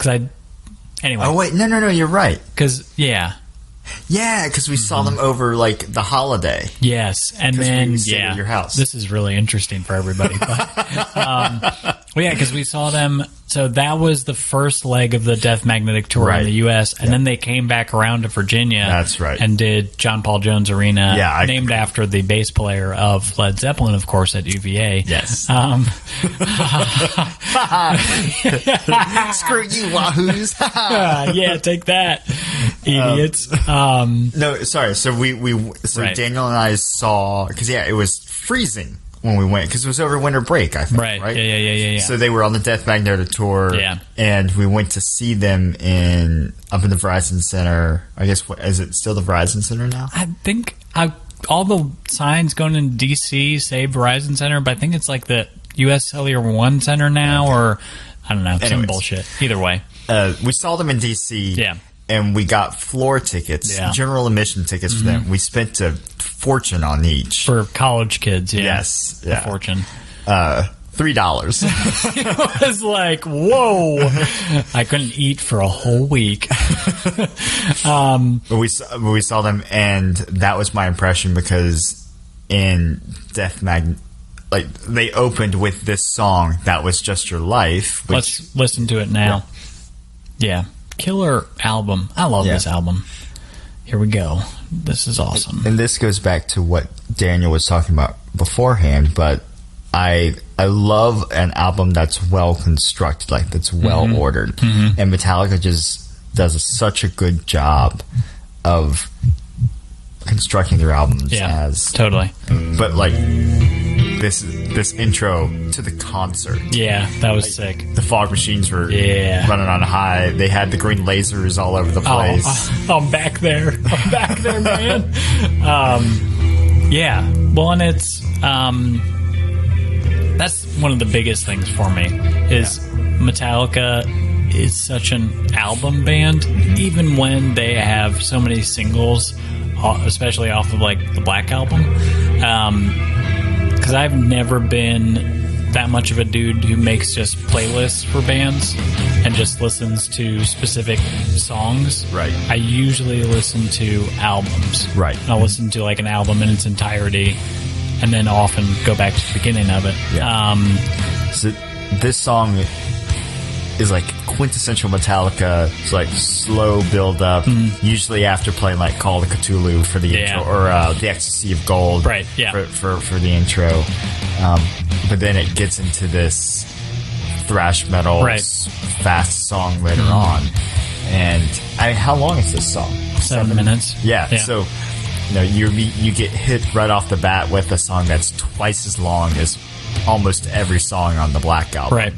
Anyway. Oh, wait. No, you're right. Because, because we saw them over, like, the holiday. Yes, and then, at your house. This is really interesting for everybody. But, because we saw them. So that was the first leg of the Death Magnetic tour in the U.S., and then they came back around to Virginia. That's right. And did John Paul Jones Arena, named after the bass player of Led Zeppelin, of course, at UVA. Yes. Screw you, wahoos. Take that, idiots. No, sorry. So Daniel and I saw, because it was freezing when we went, because it was over winter break, I think, right? Yeah. So they were on the Death Magnetic tour, and we went to see them up in the Verizon Center. I guess, is it still the Verizon Center now? I think all the signs going in DC say Verizon Center, but I think it's like the U.S. Cellular One Center now, or I don't know, some bullshit. Either way. We saw them in DC, and we got floor tickets, general admission tickets for them. We spent a fortune on each. For college kids, Yes. A fortune. $3. It was like, whoa! I couldn't eat for a whole week. But we saw them, and that was my impression because in Death Mag, like they opened with this song that was Just Your Life. Which, let's listen to it now. Yeah, killer album. I love this album. Here we go. This is awesome. And this goes back to what Daniel was talking about beforehand, but I love an album that's well constructed, like that's well ordered. And Metallica just does such a good job of constructing their albums as totally. But like this intro to the concert. Yeah, that was sick. The fog machines were running on high. They had the green lasers all over the place. I'm back there. I'm back there, man. Yeah. Well, and it's that's one of the biggest things for me is Metallica is such an album band, even when they have so many singles, especially off of like the Black Album. Because I've never been that much of a dude who makes just playlists for bands and just listens to specific songs. Right. I usually listen to albums. Right. I'll listen to like an album in its entirety and then often go back to the beginning of it. Yeah. So this song is like quintessential Metallica. It's like slow build up, usually after playing like Call of Cthulhu for the intro, or The Ecstasy of Gold, right? Yeah, for the intro. But then it gets into this thrash metal, fast song later on. And I mean, how long is this song? 7 minutes. Yeah. So you get hit right off the bat with a song that's twice as long as almost every song on the Black Album. Right.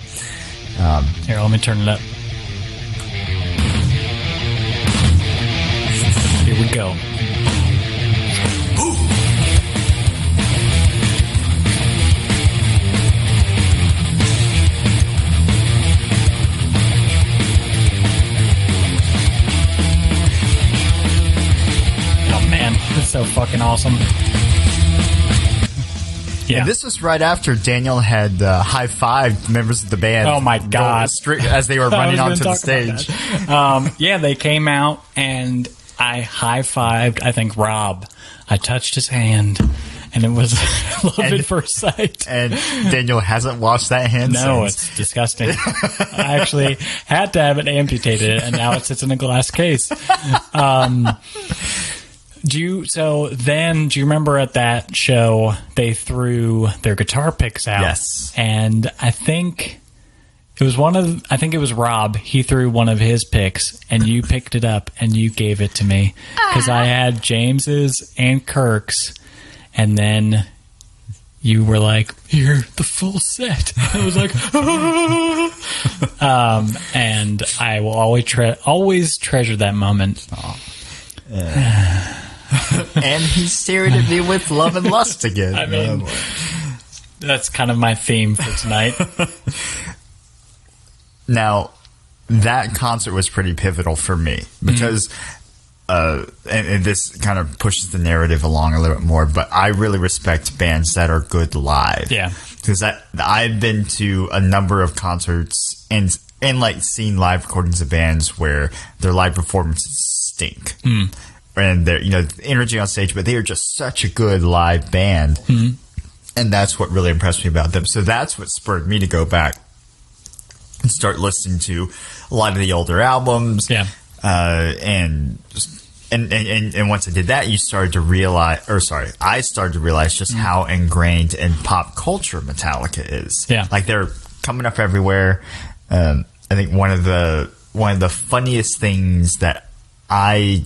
Here, let me turn it up. Here we go. Oh man, it's so fucking awesome. Yeah. And this was right after Daniel had high-fived members of the band. Oh, my God. As they were running onto the stage. Yeah, they came out, and I high-fived, I think, Rob. I touched his hand, and it was love at first sight. And Daniel hasn't washed that hand since. No, it's disgusting. I actually had to have it amputated, and now it sits in a glass case. Do you remember at that show they threw their guitar picks out? Yes. And I think it was Rob. He threw one of his picks and you picked it up and you gave it to me because I had James's and Kirk's, and then you were like, "Here, the full set." I was like, and I will always treasure that moment. And he's staring at me with love and lust again. I mean, that's kind of my theme for tonight. Now, that concert was pretty pivotal for me because, and this kind of pushes the narrative along a little bit more, but I really respect bands that are good live. Yeah. Because I've been to a number of concerts and like seen live recordings of bands where their live performances stink. And their the energy on stage, but they are just such a good live band, and that's what really impressed me about them. So that's what spurred me to go back and start listening to a lot of the older albums. Yeah, and once I did that, I started to realize just how ingrained in pop culture Metallica is. Yeah, like they're coming up everywhere. I think one of the funniest things that I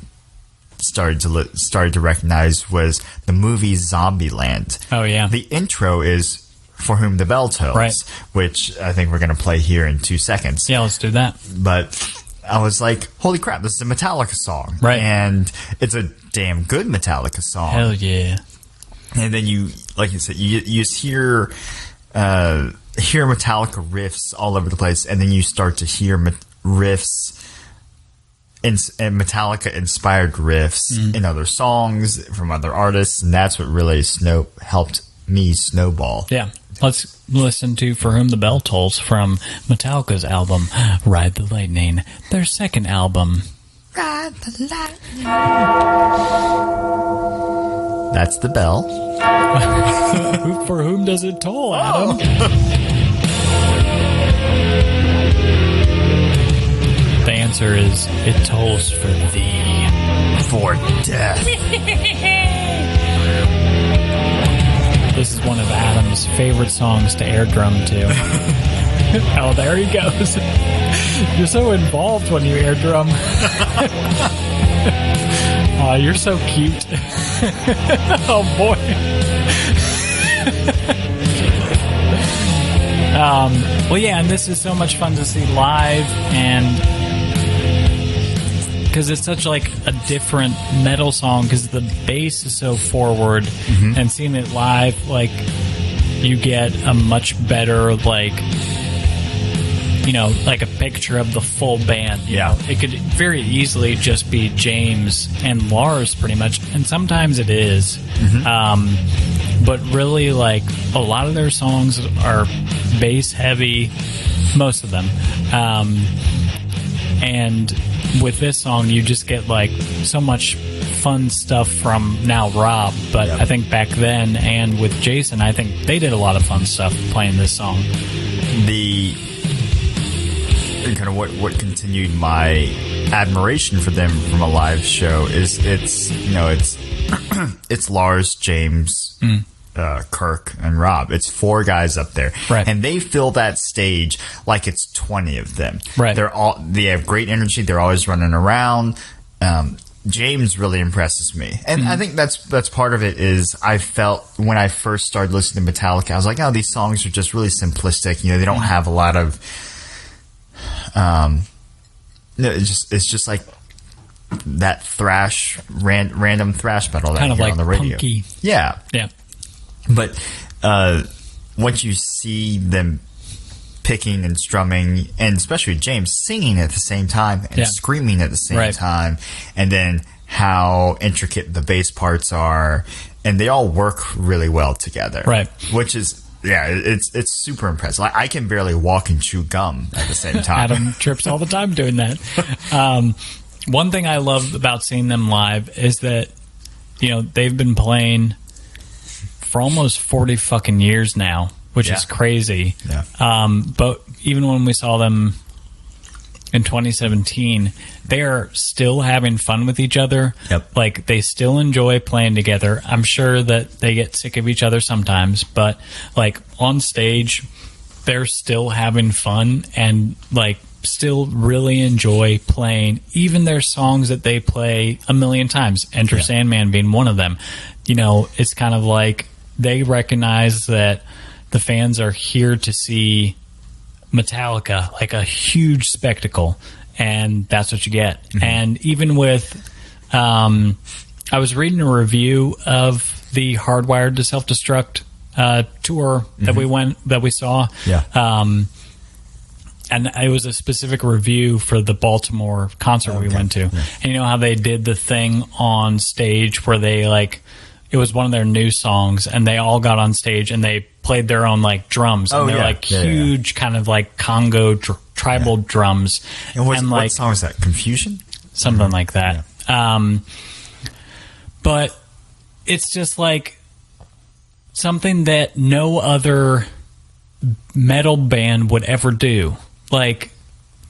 started to recognize was the movie Zombieland. Oh yeah, the intro is "For Whom the Bell Tolls," right, which I think we're going to play here in 2 seconds. Yeah, let's do that. But I was like, "Holy crap! This is a Metallica song!" Right, and it's a damn good Metallica song. Hell yeah! And then you, like you said, you just hear Metallica riffs all over the place, and then you start to hear riffs. And Metallica-inspired riffs in other songs from other artists, and that's what really helped me snowball. Yeah. let's listen to For Whom the Bell Tolls from Metallica's album, Ride the Lightning, their second album. Ride the lightning. That's the bell. For whom does it toll, Adam? The answer is, it tolls for thee. For death. This is one of Adam's favorite songs to air drum to. Oh, there he goes. You're so involved when you air drum. Oh, you're so cute. Oh, boy. Well, yeah, and this is so much fun to see live, and because it's such like a different metal song, because the bass is so forward, and seeing it live, like, you get a much better, like, you know, like a picture of the full band. You know? It could very easily just be James and Lars, pretty much, and sometimes it is. But really, like, a lot of their songs are bass heavy, most of them. And with this song, you just get, like, so much fun stuff from now Rob, but I think back then, and with Jason, I think they did a lot of fun stuff playing this song. The kind of what continued my admiration for them from a live show is it's it's Lars, James, Kirk, and Rob. It's 4 guys up there, right? And they fill that stage like it's 20 of them. Right. They have great energy. They're always running around. James really impresses me, and I think that's part of it. Is I felt when I first started listening to Metallica, I was like, oh, these songs are just really simplistic. You know, they don't have a lot of it's just like that thrash, random thrash metal that kind you of hear like on the radio. Punky. Yeah. But once you see them picking and strumming, and especially James singing at the same time and screaming at the same time, and then how intricate the bass parts are, and they all work really well together. Right. Which is, it's super impressive. Like, I can barely walk and chew gum at the same time. Adam trips all the time doing that. One thing I love about seeing them live is that, you know, they've been playing for almost 40 fucking years now, which is crazy. Yeah. But even when we saw them in 2017, they are still having fun with each other. Yep. Like, they still enjoy playing together. I'm sure that they get sick of each other sometimes, but, like, on stage, they're still having fun and, like, still really enjoy playing even their songs that they play a million times, Enter Sandman being one of them. You know, it's kind of like they recognize that the fans are here to see Metallica, like a huge spectacle, and that's what you get. And even with I was reading a review of the Hardwired to Self-Destruct tour that we saw, and it was a specific review for the Baltimore concert we went to. And you know how they did the thing on stage where they, like, it was one of their new songs, and they all got on stage and they played their own, like, drums. And they're like huge kind of like Congo tribal drums. And like, what song is that? Confusion? Something like that. But it's just like something that no other metal band would ever do. Like,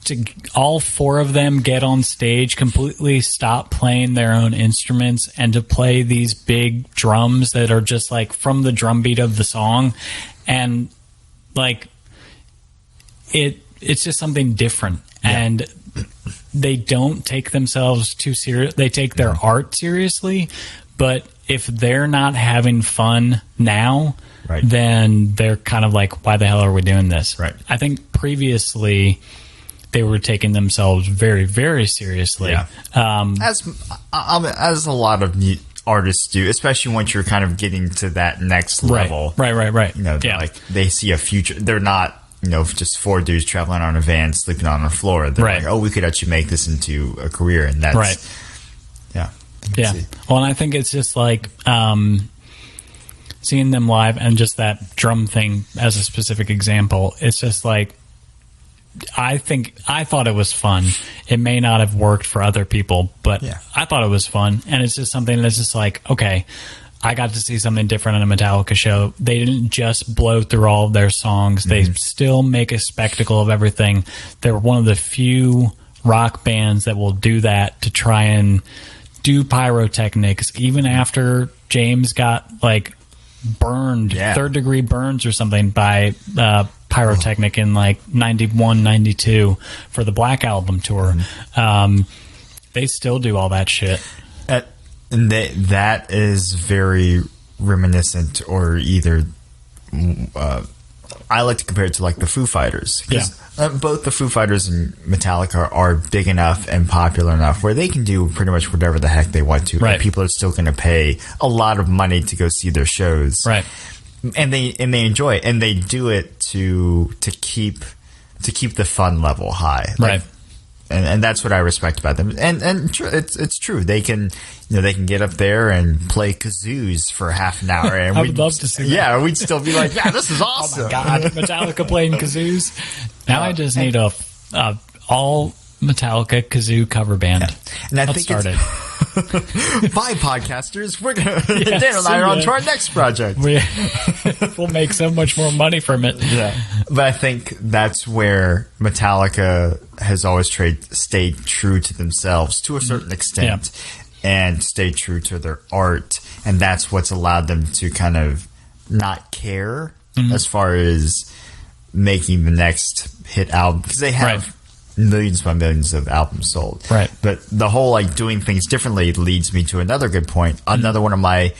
to all 4 of them get on stage, completely stop playing their own instruments, and to play these big drums that are just like from the drum beat of the song, and like it's just something different. And they don't take themselves too serious. They take their art seriously, but if they're not having fun now, then they're kind of like, why the hell are we doing this? I think previously they were taking themselves very, very seriously. As a lot of artists do, especially once you're kind of getting to that next level. Right. You know, like, they see a future. They're not, you know, just 4 dudes traveling on a van, sleeping on the floor. They're like, oh, we could actually make this into a career. And that's, Well, and I think it's just like, seeing them live and just that drum thing as a specific example, it's just like, I thought it was fun. It may not have worked for other people, but I thought it was fun. And it's just something that's just like, okay, I got to see something different on a Metallica show. They didn't just blow through all of their songs. They still make a spectacle of everything. They're one of the few rock bands that will do that, to try and do pyrotechnics, even after James got like burned, third-degree burns or something by pyrotechnic in like 91, 92 for the Black Album tour. They still do all that shit. And that is very reminiscent, or either I like to compare it to like the Foo Fighters. Both the Foo Fighters and Metallica are big enough and popular enough where they can do pretty much whatever the heck they want to. Right. And people are still going to pay a lot of money to go see their shows. Right. And they enjoy it, and they do it to keep the fun level high. Right. And that's what I respect about them. And it's true. They can get up there and play kazoos for half an hour. And I would love to see that. Yeah, we'd still be like, yeah, this is awesome. Oh my God, Metallica playing kazoos. Now I just need a all Metallica kazoo cover band. And I Let's think start it. Bye, podcasters. We're gonna Dan and I are on to our next project. We'll make so much more money from it. Yeah, but I think that's where Metallica has always stayed true to themselves to a certain extent, and stayed true to their art, and that's what's allowed them to kind of not care as far as making the next hit album, because they have millions by millions of albums sold. Right. But the whole like doing things differently leads me to another good point. Another one of my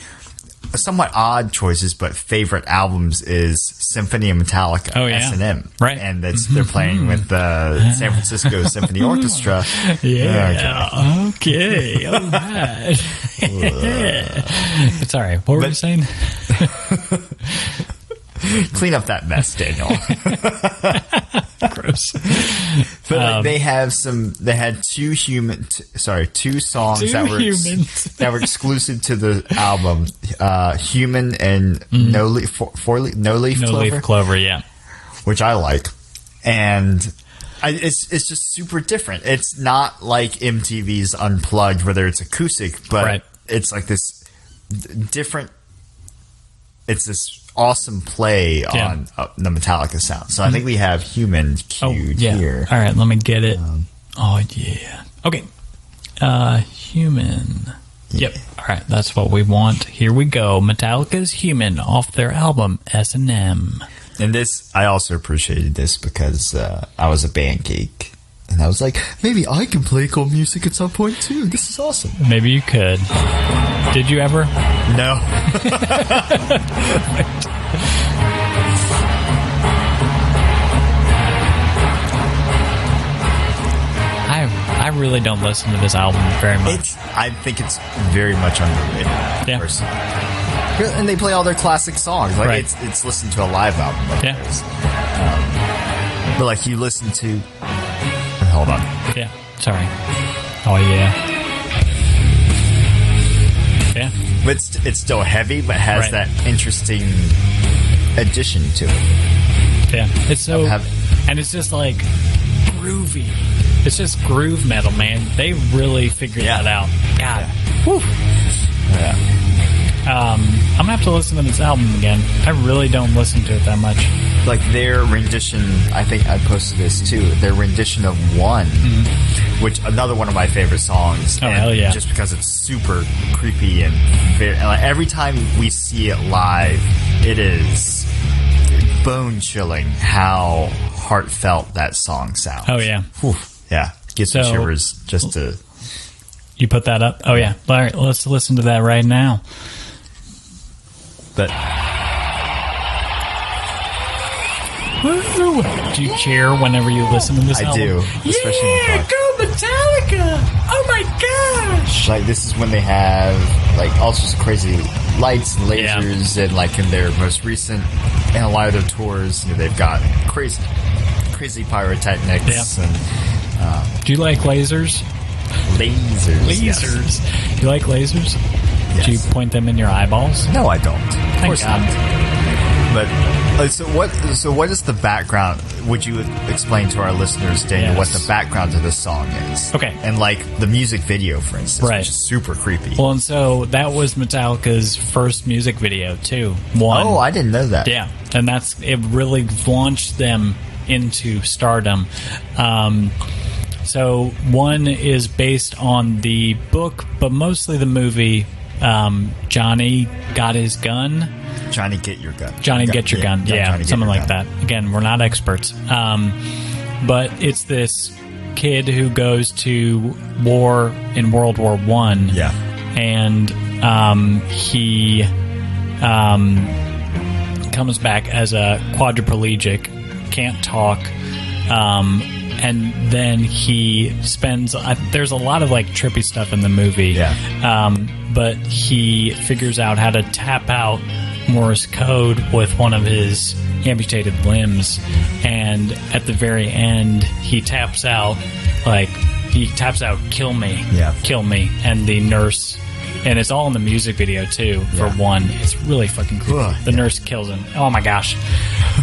somewhat odd choices but favorite albums is Symphony of Metallica. Oh, yeah. S&M. Right. And they're playing with the San Francisco Symphony Orchestra. Yeah. Okay. All right. It's all right. What were you saying? Clean up that mess, Daniel. Gross. But they had two songs that were exclusive to the album, Human and No Leaf Clover, yeah, which I like, and it's just super different. It's not like MTV's Unplugged, whether it's acoustic, but it's like this different. It's this awesome play on the Metallica sound. So I think we have Human cued here. All right, let me get it. Okay. Human. Yep. All right, that's what we want. Here we go. Metallica's Human off their album S&M. And this, I also appreciated this because I was a band geek. And I was like, maybe I can play cool music at some point too. This is awesome. Maybe you could. Did you ever? No. I really don't listen to this album very much. I think it's very much underrated. Yeah. Personally. And they play all their classic songs. Like it's listened to a live album. Like theirs. But like you listen to. Hold on. Yeah. Sorry. Oh yeah. Yeah. But it's still heavy, but has that interesting addition to it. Yeah. It's so, and it's just like groovy. It's just groove metal, man. They really figured that out. God. Whew. Yeah. I'm gonna have to listen to this album again. I really don't listen to it that much. Like their rendition, I think I posted this too. Their rendition of One, which another one of my favorite songs. Oh, hell yeah! Just because it's super creepy and very, like, every time we see it live, it is bone chilling how heartfelt that song sounds. Oh yeah, whew, yeah, gives me shivers just to. You put that up? Oh yeah. All right, let's listen to that right now. But woo! Do you cheer whenever you listen to this album? I do, especially go Metallica! Oh my gosh! Like this is when they have like all sorts of crazy lights and lasers, and like in their most recent and a lot of their tours, they've got crazy pyrotechnics. And do you like lasers? Lasers. Yes. You like lasers? Do you point them in your eyeballs? No, I don't. Of course God. not. But so what is the background? Would you explain to our listeners, Daniel, what the background to this song is? Okay. And like the music video, for instance, Right. which is super creepy. Well, and so that was Metallica's first music video too. Oh, I didn't know that. Yeah, and it really launched them into stardom. So one is based on the book, but mostly the movie. Johnny Got His Gun. Johnny Get Your Gun. Johnny Get Your Gun. Yeah, something like gun. that. Again, we're not experts. But it's this kid who goes to war in World War One. Yeah. And he comes back as a quadriplegic, can't talk. And then he spends... there's a lot of like trippy stuff in the movie. Yeah. But he figures out how to tap out Morse code with one of his amputated limbs. And at the very end, he taps out, kill me. Yeah. Kill me. And the nurse... And it's all in the music video, too, for one. It's really fucking cool. The nurse kills him. Oh, my gosh.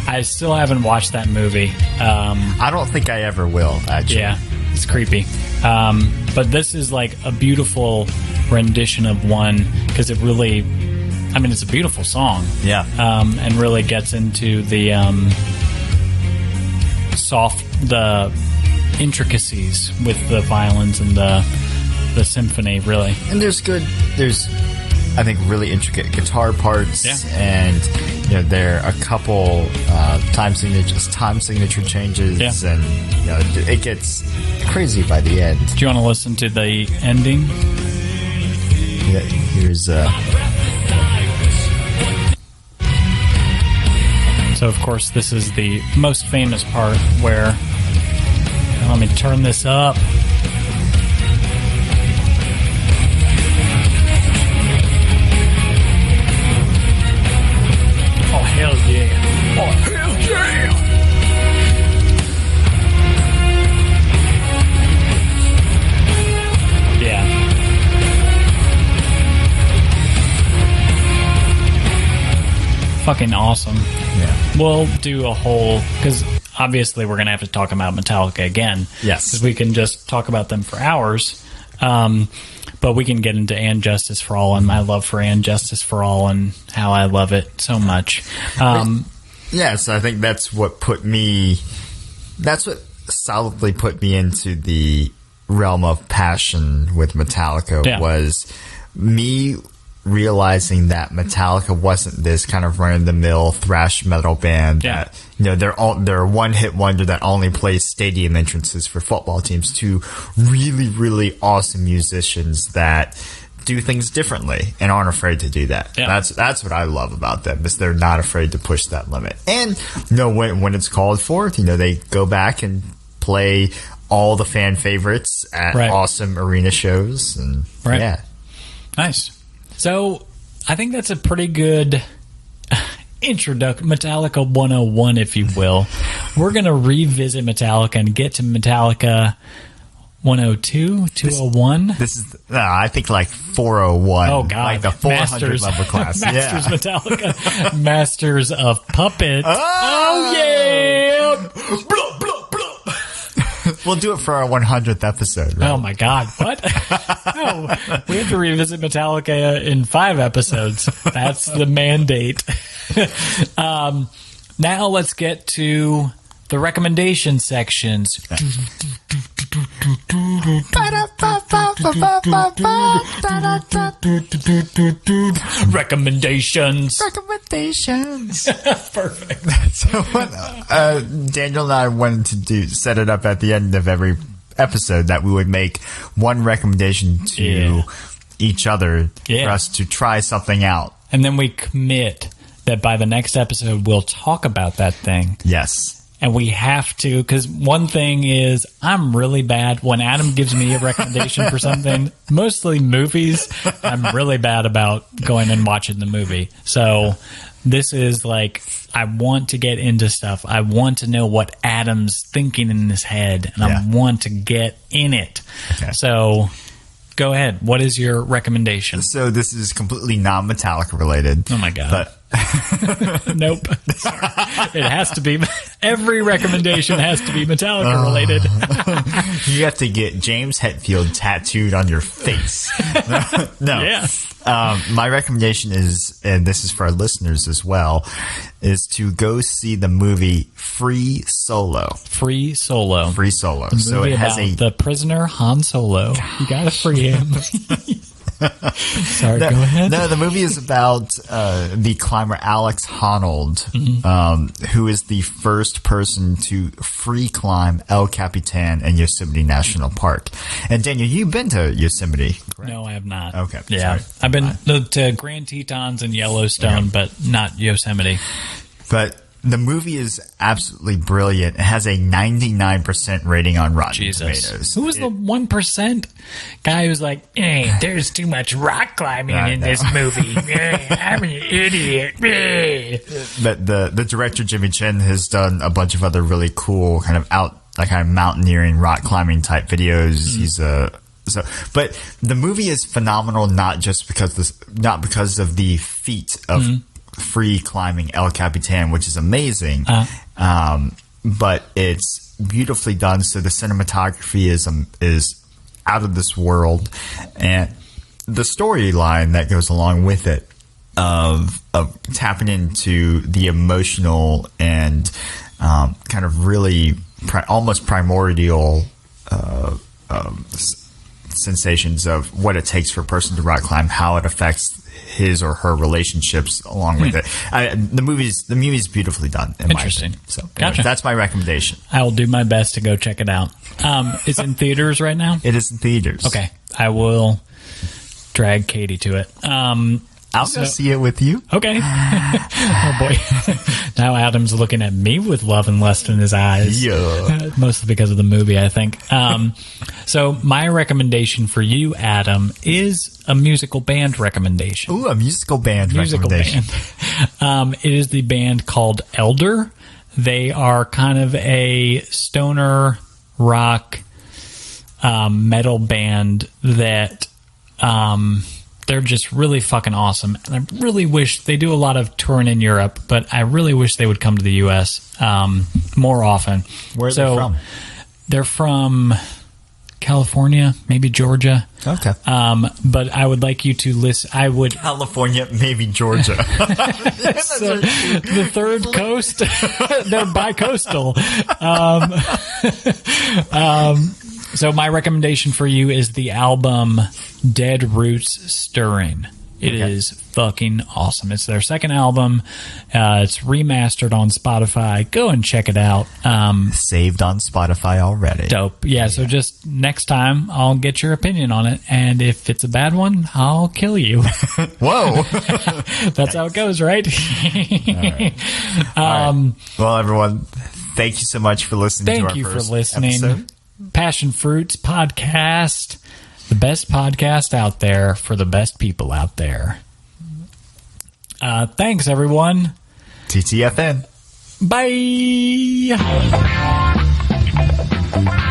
I still haven't watched that movie. I don't think I ever will, actually. Yeah, it's creepy. But this is like a beautiful rendition of one, because it really... I mean, it's a beautiful song. Yeah. And really gets into the the intricacies with the violins and the symphony, really. And there's I think, really intricate guitar parts. Yeah. And, there are a couple time signature changes. Yeah. And, it gets crazy by the end. Do you want to listen to the ending? Yeah, here's... So, of course, this is the most famous part where... Let me turn this up. Oh, hell yeah. Oh, hell yeah. Yeah. Fucking awesome. Yeah. We'll do a whole... Because obviously we're going to have to talk about Metallica again. Yes. Because we can just talk about them for hours. But we can get into And Justice for All and my love for And Justice for All and how I love it so much. Yes, I think that's what solidly put me into the realm of passion with Metallica, was me realizing that Metallica wasn't this kind of run-of-the-mill thrash metal band that, they're a one-hit wonder that only plays stadium entrances for football teams, to really, really awesome musicians that do things differently and aren't afraid to do that. Yeah. That's what I love about them, is they're not afraid to push that limit. And when it's called forth, they go back and play all the fan favorites at awesome arena shows, and nice. So I think that's a pretty good introduction, Metallica 101, if you will. We're going to revisit Metallica and get to Metallica 102, 201. This is, I think, like 401. Oh, God. Like the 400 level class. Masters Metallica. Masters of Puppet. Oh yeah! Blah, blah, blah. We'll do it for our 100th episode. Right? Oh, my God. What? No. We have to revisit Metallica in 5 episodes. That's the mandate. Now let's get to the recommendation sections. Recommendations. Perfect. So Daniel and I wanted to set it up at the end of every episode that we would make one recommendation to each other for us to try something out. And then we commit that by the next episode we'll talk about that thing. Yes. And we have to, because one thing is, I'm really bad when Adam gives me a recommendation for something, mostly movies. I'm really bad about going and watching the movie. So this is like, I want to get into stuff. I want to know what Adam's thinking in his head, and I want to get in it. Okay. So go ahead. What is your recommendation? So this is completely non-Metallica related. Oh my God. But nope. Sorry. It has to be. Every recommendation has to be Metallica related. You have to get James Hetfield tattooed on your face. No. Yeah. My recommendation is, and this is for our listeners as well, is to go see the movie Free Solo. Free Solo. Free Solo. The So movie it has about the prisoner Han Solo. You gotta free him. Sorry, go ahead. No, the movie is about the climber Alex Honnold, who is the first person to free climb El Capitan in Yosemite National Park. And Daniel, you've been to Yosemite, correct? No, I have not. Okay. Yeah. Sorry. I've been to Grand Tetons and Yellowstone, but not Yosemite. But the movie is absolutely brilliant. It has a 99% rating on Rotten Tomatoes. Who was the 1% guy who's like, hey, there's too much rock climbing in this movie. I'm an idiot. But the director, Jimmy Chin, has done a bunch of other really cool kind of mountaineering, rock climbing type videos. He's but the movie is phenomenal, not because of the feat of free climbing El Capitan, which is amazing, but it's beautifully done. So the cinematography is out of this world, and the storyline that goes along with it of tapping into the emotional and kind of really almost primordial sensations of what it takes for a person to rock climb, how it affects his or her relationships along with it. The movie's beautifully done. Interesting. So Gotcha. That's my recommendation. I will do my best to go check it out. It's in theaters right now? It is in theaters. Okay. I will drag Katie to it. I'll go see it with you. Okay. Oh, boy. Now Adam's looking at me with love and lust in his eyes. Yeah. Mostly because of the movie, I think. So my recommendation for you, Adam, is a musical band recommendation. Ooh, a musical band recommendation. It is the band called Elder. They are kind of a stoner rock metal band that... they're just really fucking awesome. And I really wish they do a lot of touring in Europe, but I really wish they would come to the U.S. More often. Where are they from? They're from California, maybe Georgia. Okay. But I would like you to listen. California, maybe Georgia. So, the third coast. They're bi-coastal. So my recommendation for you is the album Dead Roots Stirring. It is fucking awesome. It's their second album. It's remastered on Spotify. Go and check it out. Saved on Spotify already. Dope. Yeah, so just next time, I'll get your opinion on it. And if it's a bad one, I'll kill you. Whoa. That's how it goes, right? All right. Well, everyone, thank you so much for listening to our Thank you first for listening. episode. Passion Fruits Podcast. The best podcast out there for the best people out there. Thanks, everyone. TTFN. Bye.